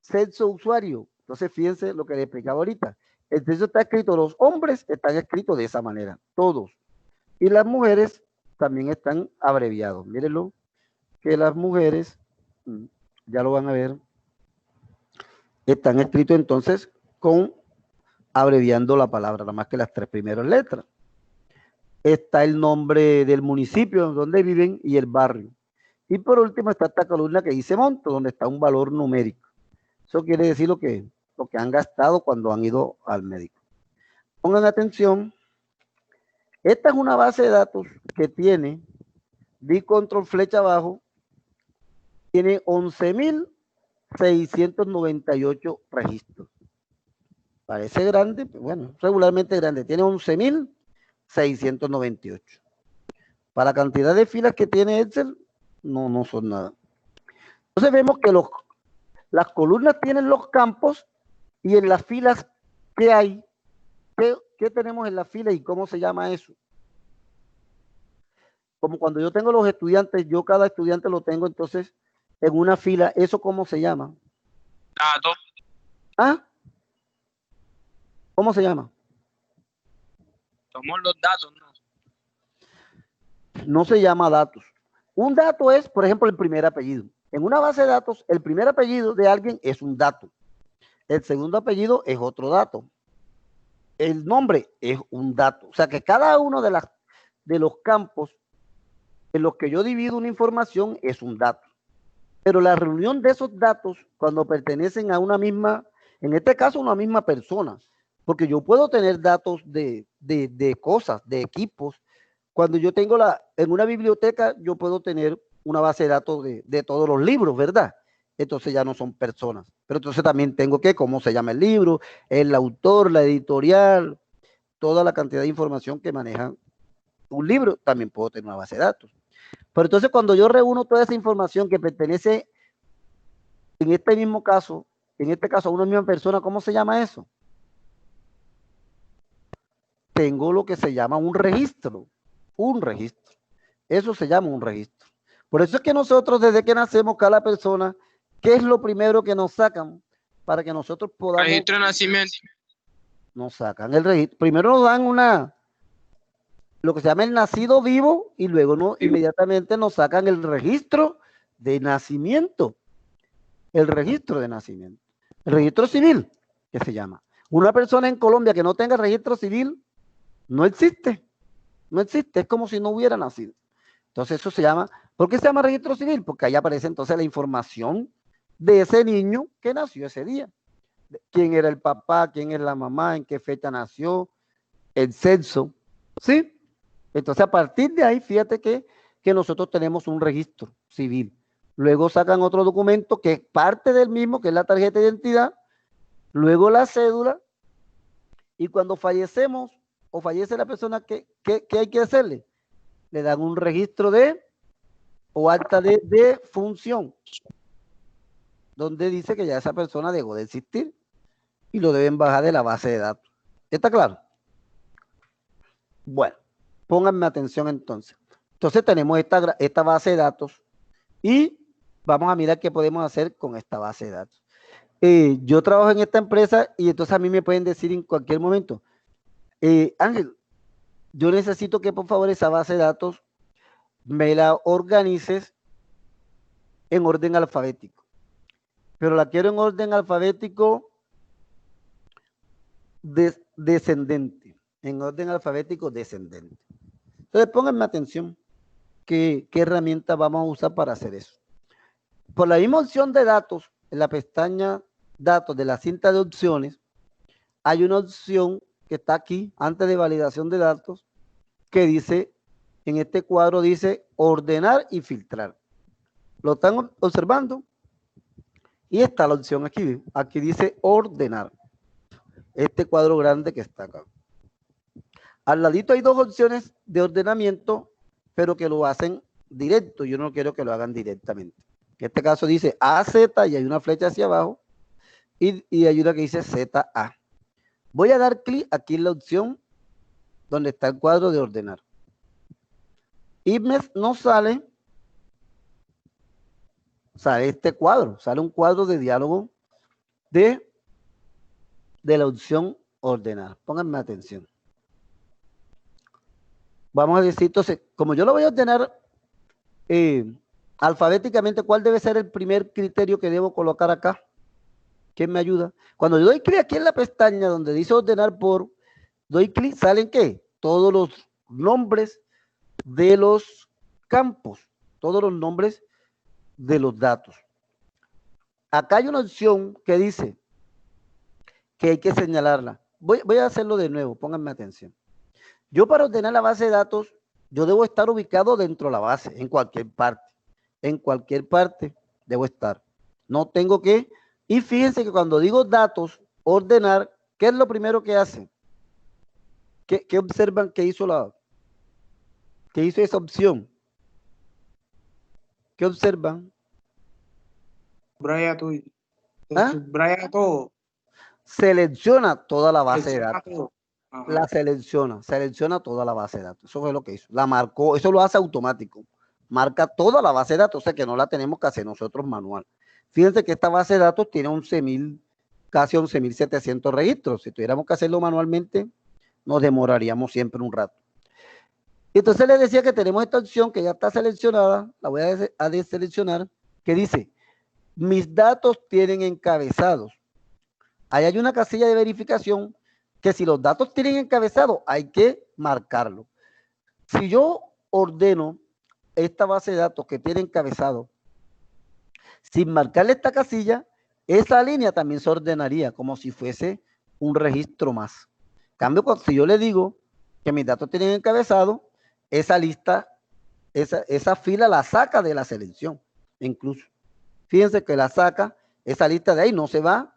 A: Censo usuario. Entonces, fíjense lo que les explicaba ahorita. El censo está escrito, los hombres están escritos de esa manera, todos. Y las mujeres también están abreviados. Mírenlo, que las mujeres, ya lo van a ver, están escritos entonces con abreviando la palabra, nada más que las 3 primeras letras. Está el nombre del municipio donde viven y el barrio. Y por último está esta columna que dice monto, donde está un valor numérico. Eso quiere decir lo que han gastado cuando han ido al médico. Pongan atención. Esta es una base de datos que tiene, di control flecha abajo, tiene 11.698 registros. Parece grande, pero bueno, regularmente grande. Tiene 11.698. Para la cantidad de filas que tiene Excel, no son nada. Entonces vemos que las columnas tienen los campos y en las filas, ¿qué hay? ¿Qué tenemos en la fila y cómo se llama eso? Como cuando yo tengo los estudiantes, yo cada estudiante lo tengo entonces en una fila. ¿Eso cómo se llama?
E: Datos.
A: ¿Ah? ¿Cómo se llama?
E: Somos los datos, ¿no?
A: No se llama datos. Un dato es, por ejemplo, el primer apellido. En una base de datos, el primer apellido de alguien es un dato. El segundo apellido es otro dato. El nombre es un dato. O sea que cada uno de los campos en los que yo divido una información es un dato. Pero la reunión de esos datos, cuando pertenecen a una misma, en este caso una misma persona, porque yo puedo tener datos de cosas, de equipos. Cuando yo tengo en una biblioteca, yo puedo tener una base de datos de todos los libros, ¿verdad? Entonces ya no son personas. Pero entonces también tengo cómo se llama el libro, el autor, la editorial, toda la cantidad de información que maneja un libro, también puedo tener una base de datos. Pero entonces cuando yo reúno toda esa información que pertenece, en este caso a una misma persona, ¿cómo se llama eso? Tengo lo que se llama un registro. Eso se llama un registro. Por eso es que nosotros desde que nacemos, cada persona, ¿qué es lo primero que nos sacan para que nosotros podamos?
E: Registro de nacimiento.
A: Nos sacan el registro. Primero nos dan lo que se llama el nacido vivo y luego inmediatamente nos sacan el registro de nacimiento. El registro de nacimiento. El registro civil, que se llama. Una persona en Colombia que no tenga registro civil no existe. No existe, es como si no hubiera nacido. Entonces eso se llama, ¿por qué se llama registro civil? Porque ahí aparece entonces la información de ese niño que nació ese día. ¿Quién era el papá? ¿Quién es la mamá? ¿En qué fecha nació? El censo. ¿Sí? Entonces a partir de ahí, fíjate que nosotros tenemos un registro civil. Luego sacan otro documento que es parte del mismo, que es la tarjeta de identidad. Luego la cédula. Y cuando fallecemos o fallece la persona, ¿qué hay que hacerle? Le dan un registro o acta de función, donde dice que ya esa persona dejó de existir y lo deben bajar de la base de datos. ¿Está claro? Bueno, pónganme atención entonces. Entonces tenemos esta base de datos y vamos a mirar qué podemos hacer con esta base de datos. Yo trabajo en esta empresa y entonces a mí me pueden decir en cualquier momento, Ángel, yo necesito que por favor esa base de datos me la organices en orden alfabético. Pero la quiero en orden alfabético descendente. En orden alfabético descendente. Entonces pónganme atención qué herramienta vamos a usar para hacer eso. Por la misma opción de datos, en la pestaña datos de la cinta de opciones, hay una opción que está aquí, antes de validación de datos, que dice, en este cuadro dice ordenar y filtrar. ¿Lo están observando? Y está la opción aquí. Aquí dice ordenar. Este cuadro grande que está acá. Al ladito hay dos opciones de ordenamiento, pero que lo hacen directo, yo no quiero que lo hagan directamente. En este caso dice AZ y hay una flecha hacia abajo y hay una que dice ZA. Voy a dar clic aquí en la opción donde está el cuadro de ordenar. Y nos sale este cuadro, sale un cuadro de diálogo de la opción ordenar. Pónganme atención. Vamos a decir, entonces, como yo lo voy a ordenar alfabéticamente, ¿cuál debe ser el primer criterio que debo colocar acá? ¿Quién me ayuda? Cuando yo doy clic aquí en la pestaña donde dice ordenar por, doy clic, ¿salen qué? Todos los nombres de los campos, todos los nombres de los datos. Acá hay una opción que dice que hay que señalarla. Voy a hacerlo de nuevo, pónganme atención. Yo para ordenar la base de datos, yo debo estar ubicado dentro de la base, en cualquier parte. En cualquier parte debo estar. No tengo que... Y fíjense que cuando digo datos, ordenar, ¿qué es lo primero que hace? ¿Qué observan que hizo esa opción? ¿Qué observan?
I: Subraya todo.
A: Selecciona toda la base de datos. La selecciona toda la base de datos. Eso fue lo que hizo. La marcó, eso lo hace automático. Marca toda la base de datos, o sea que no la tenemos que hacer nosotros manual. Fíjense que esta base de datos tiene 11.000, casi 11.700 registros. Si tuviéramos que hacerlo manualmente, nos demoraríamos siempre un rato. Entonces les decía que tenemos esta opción que ya está seleccionada, la voy a deseleccionar, que dice, mis datos tienen encabezados. Ahí hay una casilla de verificación que si los datos tienen encabezado, hay que marcarlo. Si yo ordeno esta base de datos que tiene encabezado, sin marcarle esta casilla, esa línea también se ordenaría como si fuese un registro más. En cambio, si yo le digo que mis datos tienen encabezado, esa lista, esa fila la saca de la selección, incluso. Fíjense que la saca, esa lista de ahí no se va,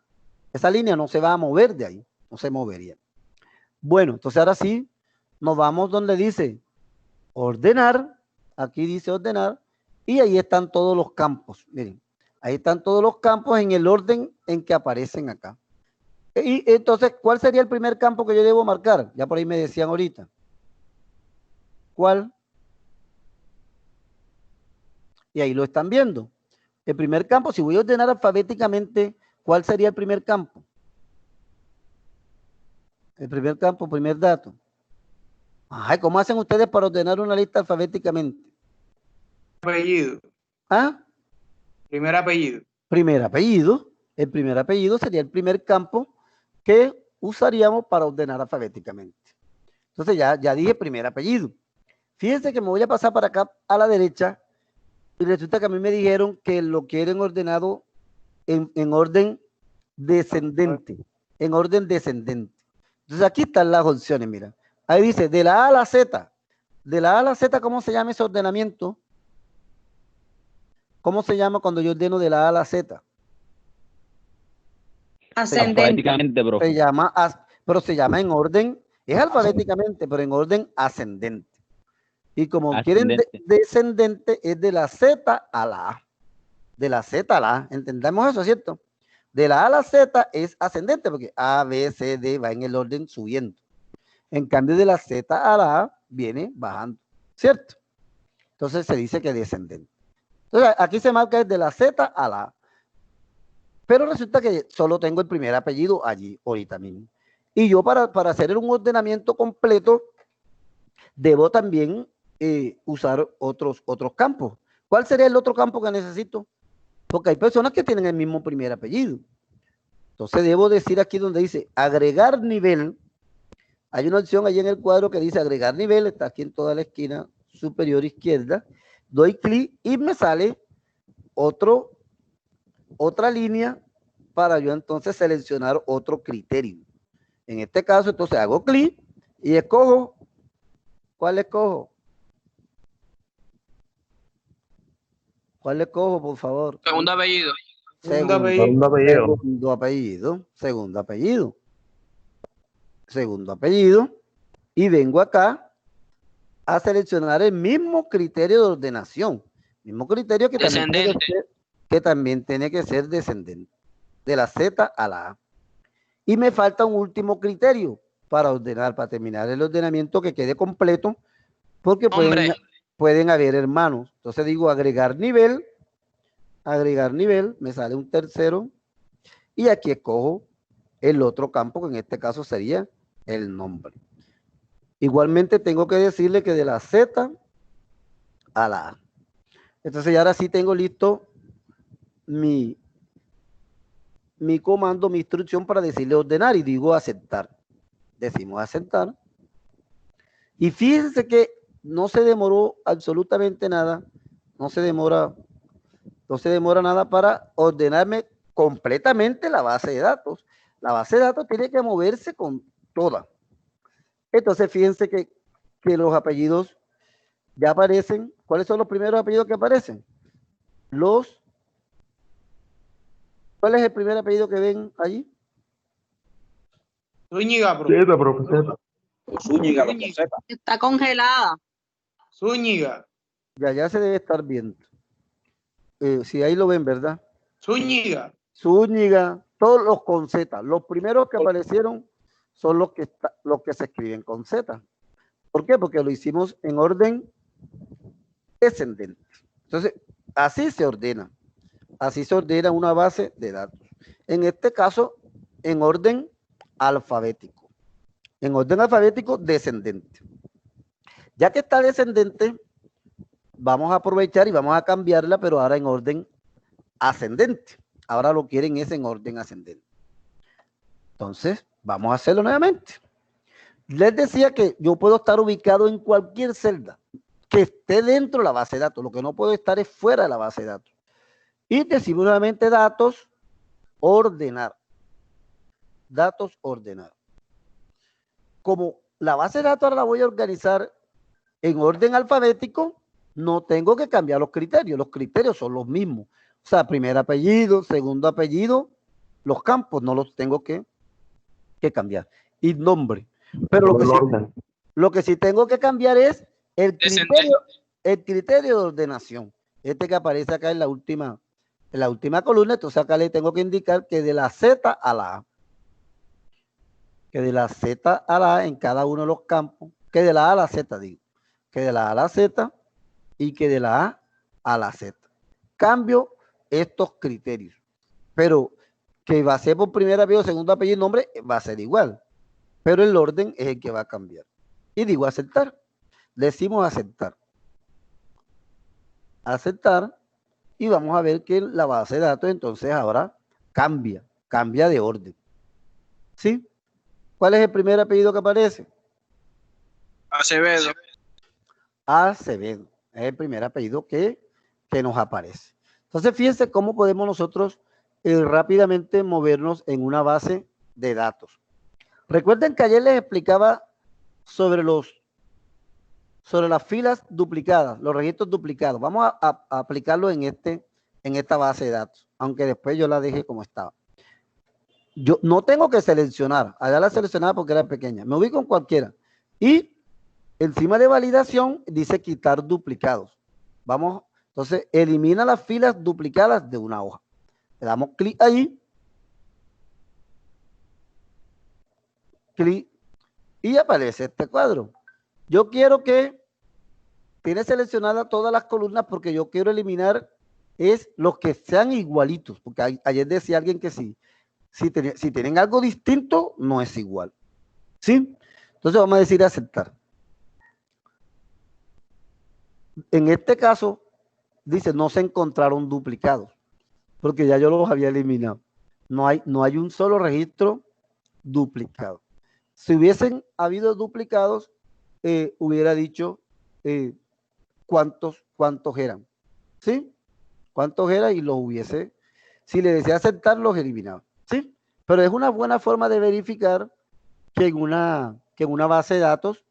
A: esa línea no se va a mover de ahí, no se movería. Bueno, entonces ahora sí, nos vamos donde dice ordenar, aquí dice ordenar, y ahí están todos los campos, miren, ahí están todos los campos en el orden en que aparecen acá. Y entonces, ¿cuál sería el primer campo que yo debo marcar? Ya por ahí me decían ahorita. ¿Cuál? Y ahí lo están viendo. El primer campo, si voy a ordenar alfabéticamente, ¿cuál sería el primer campo? El primer campo, primer dato. Ay, ¿cómo hacen ustedes para ordenar una lista alfabéticamente?
I: Apellido.
A: ¿Ah?
I: Primer apellido.
A: Primer apellido. El primer apellido sería el primer campo que usaríamos para ordenar alfabéticamente. Entonces ya dije primer apellido. Fíjense que me voy a pasar para acá a la derecha y resulta que a mí me dijeron que lo quieren ordenado en orden descendente. En orden descendente. Entonces aquí están las opciones, mira. Ahí dice de la A a la Z. De la A a la Z, ¿cómo se llama ese ordenamiento? ¿Cómo se llama cuando yo ordeno de la A a la Z?
H: Ascendente.
A: Se llama, pero se llama en orden, es alfabéticamente, pero en orden ascendente. Y como quieren descendente, es de la Z a la A. De la Z a la A. ¿Entendemos eso, cierto? De la A a la Z es ascendente, porque A, B, C, D va en el orden subiendo. En cambio, de la Z a la A viene bajando, ¿cierto? Entonces se dice que descendente. Entonces aquí se marca de la Z a la A. Pero resulta que solo tengo el primer apellido allí, ahorita mismo. Y yo para hacer un ordenamiento completo, debo también usar otros campos. ¿Cuál sería el otro campo que necesito? Porque hay personas que tienen el mismo primer apellido. Entonces debo decir aquí donde dice agregar nivel. Hay una opción allí en el cuadro que dice agregar nivel. Está aquí en toda la esquina superior izquierda. Doy clic y me sale otra línea para yo entonces seleccionar otro criterio. En este caso, entonces hago clic y escojo. ¿Cuál escojo? ¿Cuál escojo, por favor?
E: Segundo apellido.
A: Segundo apellido. Y vengo acá a seleccionar el mismo criterio de ordenación, mismo criterio que también tiene que ser descendente, de la Z a la A. Y me falta un último criterio para ordenar, para terminar el ordenamiento que quede completo, porque pueden haber hermanos. Entonces digo agregar nivel, me sale un tercero, y aquí escojo el otro campo, que en este caso sería el nombre. Igualmente tengo que decirle que de la Z a la A. Entonces ya ahora sí tengo listo mi comando, mi instrucción para decirle ordenar, y digo aceptar. Decimos aceptar. Y fíjense que no se demoró absolutamente nada, no se demora nada para ordenarme completamente la base de datos. La base de datos tiene que moverse con toda. Entonces fíjense que los apellidos ya aparecen. ¿Cuáles son los primeros apellidos que aparecen? ¿Cuál es el primer apellido que ven allí?
I: Zúñiga,
G: profesor.
C: Zúñiga.
H: Está congelada.
I: Zúñiga.
A: Ya se debe estar viendo. Si ahí lo ven, ¿verdad?
I: Zúñiga.
A: Todos los con Z. Los primeros que aparecieron son los que se escriben con Z. ¿Por qué? Porque lo hicimos en orden descendente. Entonces, así se ordena. Así se ordena una base de datos. En este caso, en orden alfabético. En orden alfabético descendente. Ya que está descendente, vamos a aprovechar y vamos a cambiarla, pero ahora en orden ascendente. Ahora lo quieren es en orden ascendente. Entonces, vamos a hacerlo nuevamente. Les decía que yo puedo estar ubicado en cualquier celda que esté dentro de la base de datos. Lo que no puedo estar es fuera de la base de datos. Y decimos nuevamente datos, ordenar. Datos, ordenar. Como la base de datos ahora la voy a organizar en orden alfabético, no tengo que cambiar los criterios. Los criterios son los mismos. O sea, primer apellido, segundo apellido, los campos no los tengo que cambiar. Y nombre. Pero lo que sí tengo que cambiar es el criterio de ordenación. Este que aparece acá en la última columna. Entonces acá le tengo que indicar que de la Z a la A. Que de la Z a la A en cada uno de los campos. Que de la A a la Z, digo. Que de la A a la Z y que de la A a la Z. Cambio estos criterios. Pero que va a ser por primer apellido, segundo apellido y nombre, va a ser igual. Pero el orden es el que va a cambiar. Y digo aceptar. Decimos aceptar. Aceptar. Y vamos a ver que la base de datos entonces ahora cambia de orden. ¿Sí? ¿Cuál es el primer apellido que aparece?
E: Acevedo.
A: Acevedo. Es el primer apellido que nos aparece. Entonces, fíjense cómo podemos nosotros rápidamente movernos en una base de datos. Recuerden que ayer les explicaba sobre las filas duplicadas, los registros duplicados. Vamos a aplicarlo en esta base de datos, aunque después yo la dejé como estaba. Yo no tengo que seleccionar, allá la seleccionaba porque era pequeña, me ubico en cualquiera. Y encima de validación dice quitar duplicados. Vamos, entonces elimina las filas duplicadas de una hoja. Le damos clic ahí. Clic. Y aparece este cuadro. Yo quiero que tiene seleccionadas todas las columnas porque yo quiero eliminar los que sean igualitos. Porque ayer decía alguien que si tienen algo distinto, no es igual. ¿Sí? Entonces vamos a decir aceptar. En este caso, dice no se encontraron duplicados, porque ya yo los había eliminado. No hay un solo registro duplicado. Si hubiesen habido duplicados, hubiera dicho cuántos eran. ¿Sí? Cuántos eran y los hubiese, si le desea aceptar, los eliminaba. ¿Sí? Pero es una buena forma de verificar que en una base de datos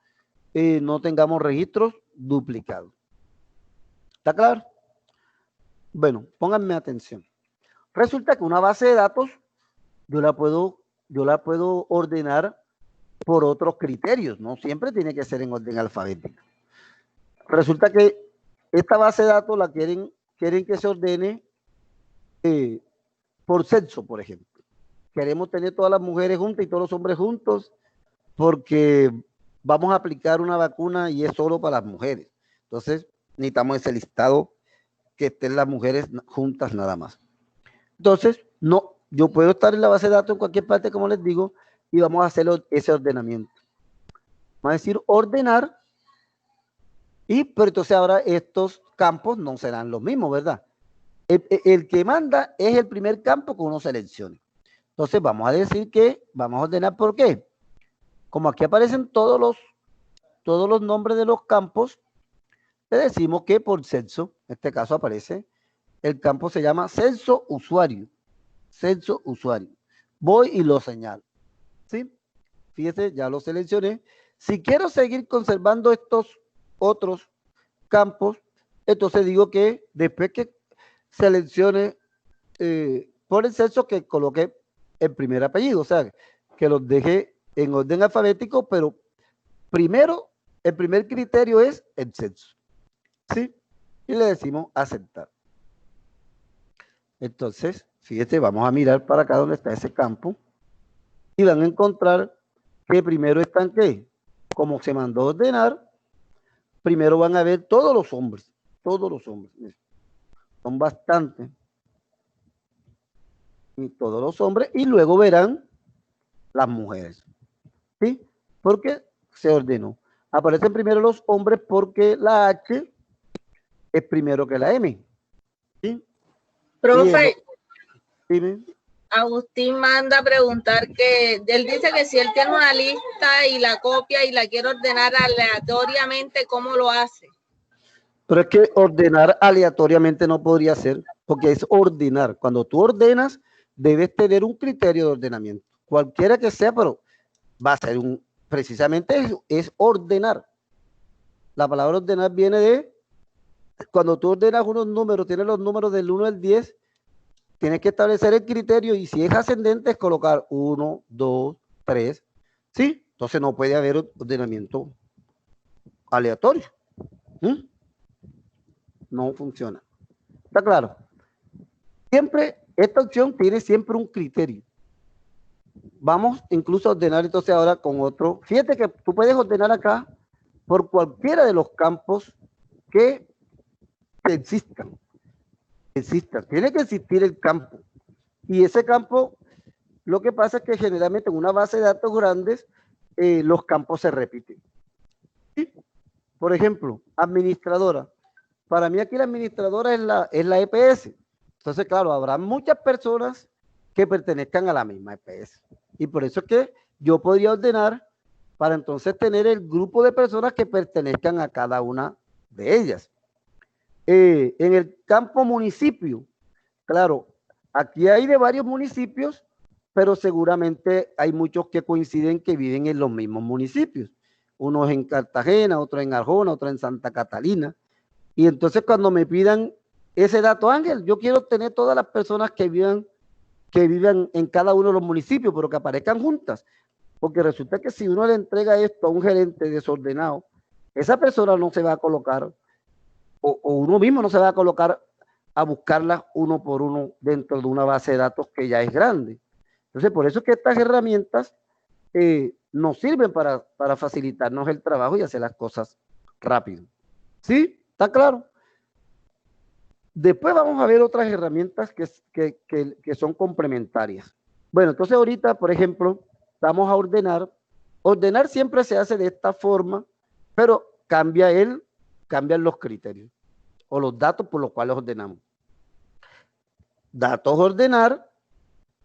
A: no tengamos registros duplicados. ¿Está claro? Bueno, pónganme atención. Resulta que una base de datos yo la puedo ordenar por otros criterios, no siempre tiene que ser en orden alfabético. resulta que esta base de datos la quieren que se ordene por sexo, por ejemplo. Queremos tener todas las mujeres juntas y todos los hombres juntos porque vamos a aplicar una vacuna y es solo para las mujeres. Entonces, necesitamos ese listado que estén las mujeres juntas nada más. Entonces, no, yo puedo estar en la base de datos en cualquier parte, como les digo, y vamos a hacer ese ordenamiento. Vamos a decir ordenar, pero entonces ahora estos campos no serán los mismos, ¿verdad? El que manda es el primer campo que uno seleccione. Entonces vamos a decir que vamos a ordenar ¿por qué? Como aquí aparecen todos los nombres de los campos, le decimos que por sexo, en este caso aparece, el campo se llama censo usuario. Censo usuario. Voy y lo señalo. ¿Sí? Fíjese, ya lo seleccioné. Si quiero seguir conservando estos otros campos, entonces digo que después que seleccione por el censo que coloque el primer apellido, o sea, que los deje en orden alfabético, pero primero, el primer criterio es el censo. ¿Sí? Y le decimos aceptar. Entonces, fíjate, vamos a mirar para acá donde está ese campo y van a encontrar que primero están, ¿qué? Como se mandó a ordenar, primero van a ver todos los hombres. Son bastantes. Y todos los hombres, y luego verán las mujeres. ¿Sí? Porque se ordenó. Aparecen primero los hombres porque la H es primero que la M. ¿Sí?
H: Profe,
A: dime.
H: Agustín manda a preguntar que él dice que si él tiene una lista y la copia y la quiere ordenar aleatoriamente, ¿cómo lo hace?
A: Pero es que ordenar aleatoriamente no podría ser, porque es ordenar. Cuando tú ordenas, debes tener un criterio de ordenamiento. Cualquiera que sea, pero va a ser precisamente es ordenar. La palabra ordenar viene de, cuando tú ordenas unos números, tienes los números del 1 al 10, tienes que establecer el criterio y si es ascendente es colocar 1, 2, 3, ¿sí? Entonces no puede haber ordenamiento aleatorio. No funciona. ¿Está claro? Siempre, esta opción tiene siempre un criterio. Vamos incluso a ordenar entonces ahora con otro. Fíjate que tú puedes ordenar acá por cualquiera de los campos que existan. Tiene que existir el campo. Y ese campo, lo que pasa es que generalmente en una base de datos grandes, los campos se repiten. ¿Sí? Por ejemplo, administradora. Para mí aquí la administradora es la EPS. Entonces, claro, habrá muchas personas que pertenezcan a la misma EPS. Y por eso es que yo podría ordenar para entonces tener el grupo de personas que pertenezcan a cada una de ellas. En el campo municipio, claro, aquí hay de varios municipios, pero seguramente hay muchos que coinciden que viven en los mismos municipios. Unos en Cartagena, otros en Arjona, otros en Santa Catalina. Y entonces cuando me pidan ese dato, Ángel, yo quiero tener todas las personas que vivan en cada uno de los municipios, pero que aparezcan juntas. Porque resulta que si uno le entrega esto a un gerente desordenado, esa persona no se va a colocar, o uno mismo no se va a colocar a buscarlas uno por uno dentro de una base de datos que ya es grande. Entonces, por eso es que estas herramientas nos sirven para facilitarnos el trabajo y hacer las cosas rápido. ¿Sí? ¿Está claro? Después vamos a ver otras herramientas que son complementarias. Bueno, entonces ahorita, por ejemplo, vamos a ordenar. Ordenar siempre se hace de esta forma, pero cambian los criterios o los datos por los cuales ordenamos. Datos ordenar,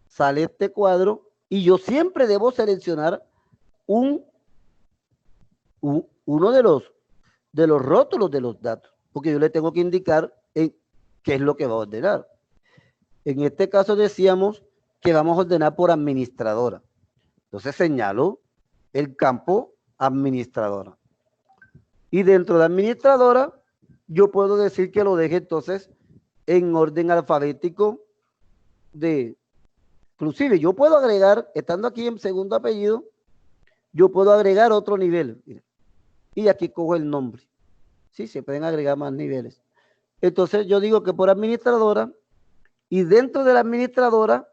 A: sale este cuadro y yo siempre debo seleccionar uno de los rótulos de los datos, porque yo le tengo que indicar qué es lo que va a ordenar. En este caso decíamos que vamos a ordenar por administradora. Entonces señalo el campo administradora. Y dentro de administradora, yo puedo decir que lo deje entonces en orden alfabético inclusive yo puedo agregar, estando aquí en segundo apellido, yo puedo agregar otro nivel. Y aquí cojo el nombre. Sí, se pueden agregar más niveles. Entonces yo digo que por administradora y dentro de la administradora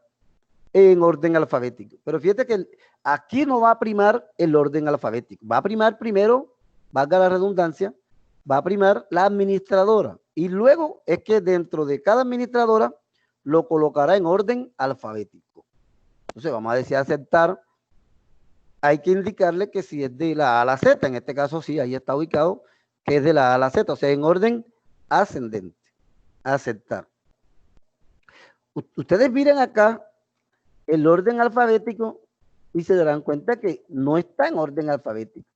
A: en orden alfabético. Pero fíjate que aquí no va a primar el orden alfabético. Va a primar primero, valga la redundancia, va a primar la administradora. Y luego es que dentro de cada administradora lo colocará en orden alfabético. Entonces vamos a decir aceptar. Hay que indicarle que si es de la A a la Z, en este caso sí, ahí está ubicado, que es de la A a la Z, o sea, en orden ascendente. Aceptar. Ustedes miren acá el orden alfabético y se darán cuenta que no está en orden alfabético.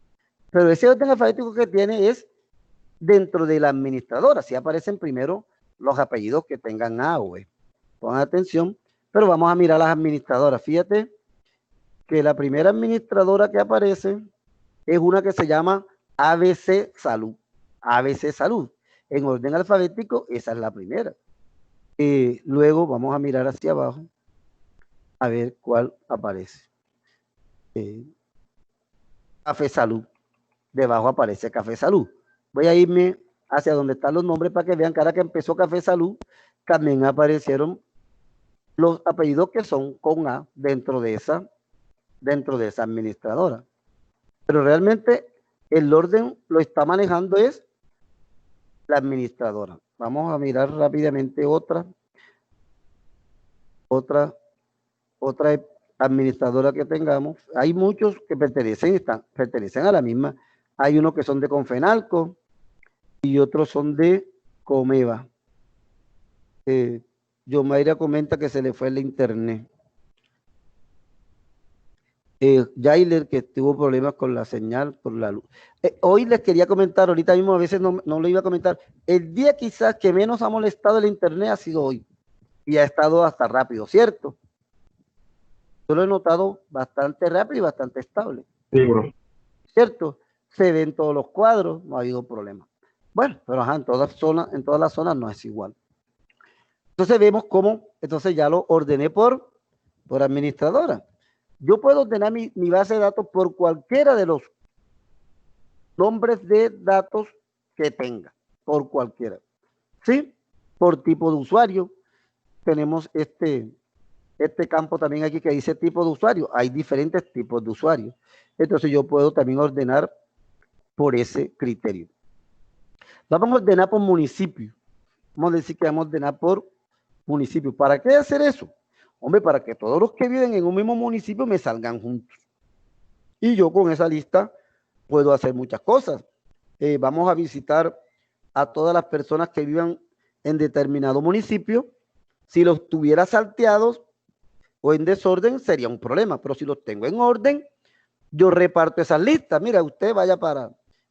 A: Pero ese orden alfabético que tiene es dentro de la administradora. Así aparecen primero los apellidos que tengan A o E. Pongan atención, pero vamos a mirar las administradoras. Fíjate que la primera administradora que aparece es una que se llama ABC Salud. ABC Salud. En orden alfabético, esa es la primera. Luego vamos a mirar hacia abajo a ver cuál aparece. Café Salud. Debajo aparece Café Salud. Voy a irme hacia donde están los nombres para que vean que ahora que empezó Café Salud, también aparecieron los apellidos que son con A dentro de esa administradora. Pero realmente el orden lo está manejando es la administradora. Vamos a mirar rápidamente otra administradora que tengamos. Hay muchos que pertenecen a la misma. Hay unos que son de Confenalco y otros son de Comeva. Yomaira comenta que se le fue el internet. Jailer, que tuvo problemas con la señal por la luz. Hoy les quería comentar, ahorita mismo a veces no lo iba a comentar, el día quizás que menos ha molestado el internet ha sido hoy y ha estado hasta rápido, ¿cierto? Yo lo he notado bastante rápido y bastante estable.
G: Sí, bro.
A: ¿Cierto? Se ven todos los cuadros, no ha habido problema. Bueno, pero ajá, en todas las zonas no es igual. Entonces vemos cómo, entonces ya lo ordené por administradora. Yo puedo ordenar mi base de datos por cualquiera de los nombres de datos que tenga, por cualquiera. ¿Sí? Por tipo de usuario. Tenemos este campo también aquí que dice tipo de usuario. Hay diferentes tipos de usuarios. Entonces yo puedo también ordenar por ese criterio. Vamos a ordenar por municipio. Vamos a decir que vamos a ordenar por municipio. ¿Para qué hacer eso? Hombre, para que todos los que viven en un mismo municipio me salgan juntos. Y yo con esa lista puedo hacer muchas cosas. Vamos a visitar a todas las personas que vivan en determinado municipio. Si los tuviera salteados o en desorden sería un problema, pero si los tengo en orden, yo reparto esas listas. Mira, usted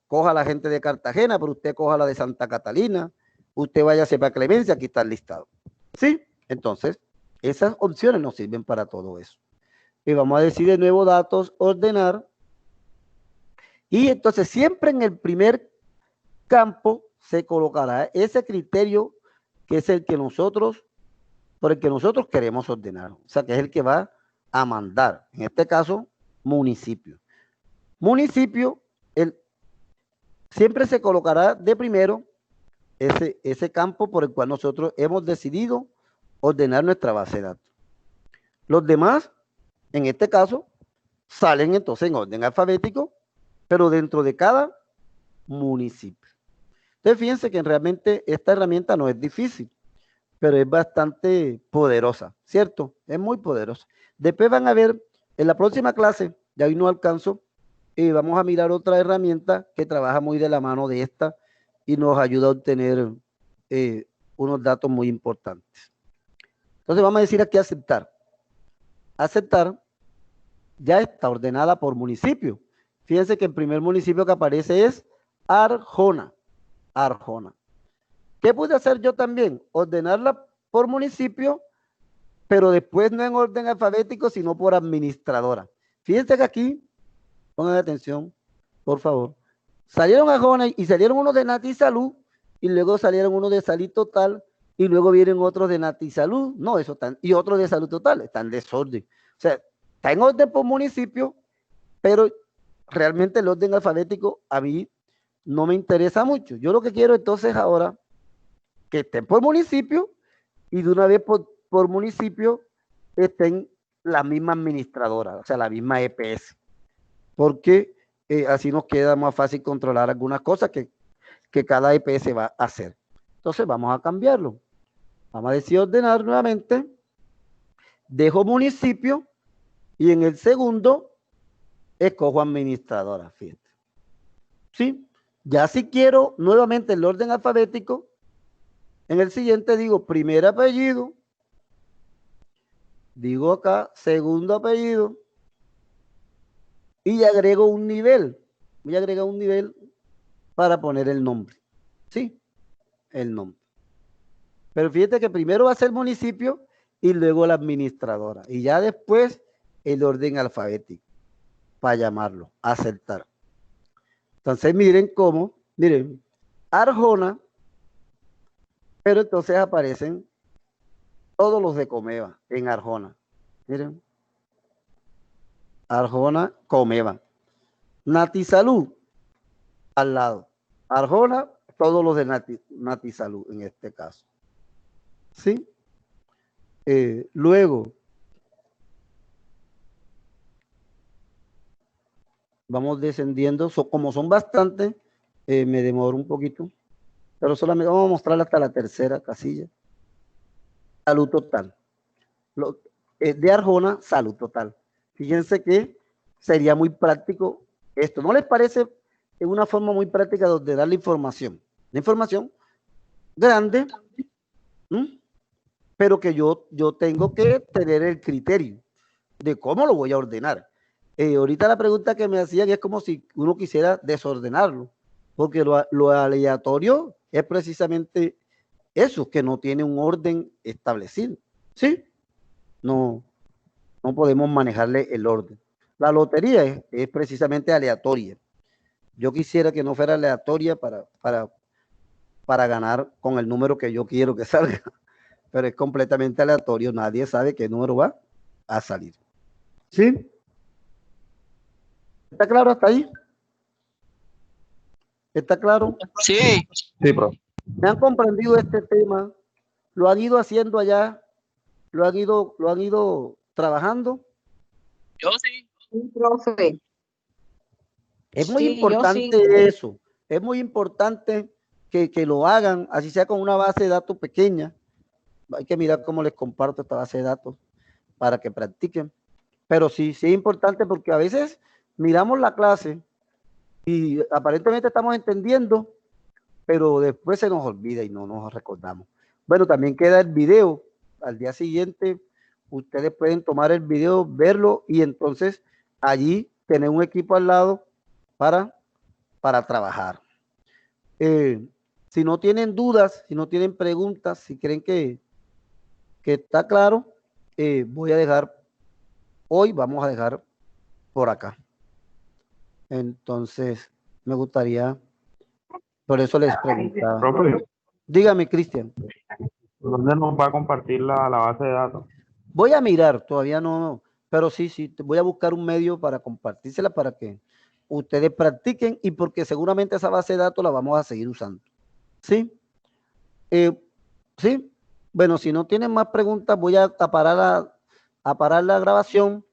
A: coja a la gente de Cartagena, pero usted coja la de Santa Catalina, usted váyase para Clemencia, aquí está el listado. ¿Sí? Entonces, esas opciones nos sirven para todo eso. Y vamos a decir de nuevo datos, ordenar. Y entonces siempre en el primer campo se colocará ese criterio que es por el que nosotros queremos ordenar. O sea, que es el que va a mandar. En este caso, municipio. Municipio, siempre se colocará de primero ese campo por el cual nosotros hemos decidido ordenar nuestra base de datos. Los demás, en este caso, salen entonces en orden alfabético, pero dentro de cada municipio. Entonces, fíjense que realmente esta herramienta no es difícil, pero es bastante poderosa, ¿cierto? Es muy poderosa. Después van a ver, en la próxima clase, ya hoy no alcanzo, vamos a mirar otra herramienta que trabaja muy de la mano de esta y nos ayuda a obtener unos datos muy importantes. Entonces vamos a decir aquí aceptar. Aceptar ya está ordenada por municipio. Fíjense que el primer municipio que aparece es Arjona. Arjona. ¿Qué pude hacer yo también? Ordenarla por municipio, pero después no en orden alfabético, sino por administradora. Fíjense que aquí, pongan atención, por favor. Salieron Arjona y salieron unos de Nati Salud, y luego salieron unos de Salud Total, y luego vienen otros de Nati Salud, no, eso están, y otros de Salud Total, están en desorden. O sea, está en orden por municipio, pero realmente el orden alfabético a mí no me interesa mucho. Yo lo que quiero entonces ahora, que estén por municipio y de una vez por municipio estén la misma administradora, o sea, la misma EPS, porque así nos queda más fácil controlar algunas cosas que cada EPS va a hacer. Entonces vamos a cambiarlo. Vamos a decir ordenar nuevamente, dejo municipio y en el segundo escojo administradora, fíjate. ¿Sí? Ya si quiero nuevamente el orden alfabético, en el siguiente digo primer apellido, digo acá segundo apellido y agrego un nivel. Voy a agregar un nivel para poner el nombre. ¿Sí? El nombre. Pero fíjate que primero va a ser municipio y luego la administradora. Y ya después el orden alfabético para llamarlo, aceptar. Entonces miren cómo, miren, Arjona, pero entonces aparecen todos los de Comeva en Arjona. Miren. Arjona, Comeva. Natisalud, al lado. Arjona, todos los de Natisalud en este caso. ¿Sí? Luego, vamos descendiendo. Como son bastantes, me demoro un poquito. Pero solamente vamos a mostrar hasta la tercera casilla. Salud total. De Arjona, salud total. Fíjense que sería muy práctico esto. ¿No les parece una forma muy práctica de dar la información? La información grande, pero que yo tengo que tener el criterio de cómo lo voy a ordenar. Ahorita la pregunta que me hacían es como si uno quisiera desordenarlo, porque lo aleatorio es precisamente eso, que no tiene un orden establecido. ¿Sí? No podemos manejarle el orden. La lotería es precisamente aleatoria. Yo quisiera que no fuera aleatoria para ganar con el número que yo quiero que salga, pero es completamente aleatorio. Nadie sabe qué número va a salir. ¿Sí? ¿Está claro hasta ahí? ¿Está claro?
E: Sí.
G: Sí, profe.
A: ¿Me han comprendido este tema? ¿Lo han ido haciendo allá? ¿Lo han ido trabajando?
E: Yo sí.
H: Sí, profe.
A: Es muy
H: Sí,
A: importante
H: yo sí.
A: eso. Es muy importante que lo hagan, así sea con una base de datos pequeña. Hay que mirar cómo les comparto esta base de datos para que practiquen. Pero sí es importante porque a veces miramos la clase y aparentemente estamos entendiendo, pero después se nos olvida y no nos recordamos. Bueno, también queda el video. Al día siguiente ustedes pueden tomar el video, verlo y entonces allí tener un equipo al lado para trabajar. Si no tienen dudas, si no tienen preguntas, si creen que está claro, vamos a dejar por acá. Entonces, me gustaría, por eso les preguntaba.
G: Profe,
A: Dígame, Cristian.
G: ¿dónde nos va a compartir la base de datos?
A: Voy a mirar, todavía no, pero sí, voy a buscar un medio para compartírsela para que ustedes practiquen y porque seguramente esa base de datos la vamos a seguir usando. ¿Sí? ¿Sí? Bueno, si no tienen más preguntas, voy a parar la grabación,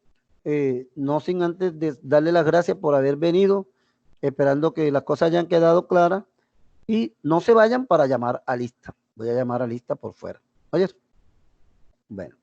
A: no sin antes de darle las gracias por haber venido, esperando que las cosas hayan quedado claras y no se vayan para llamar a lista. Voy a llamar a lista por fuera. ¿Oyes? Bueno.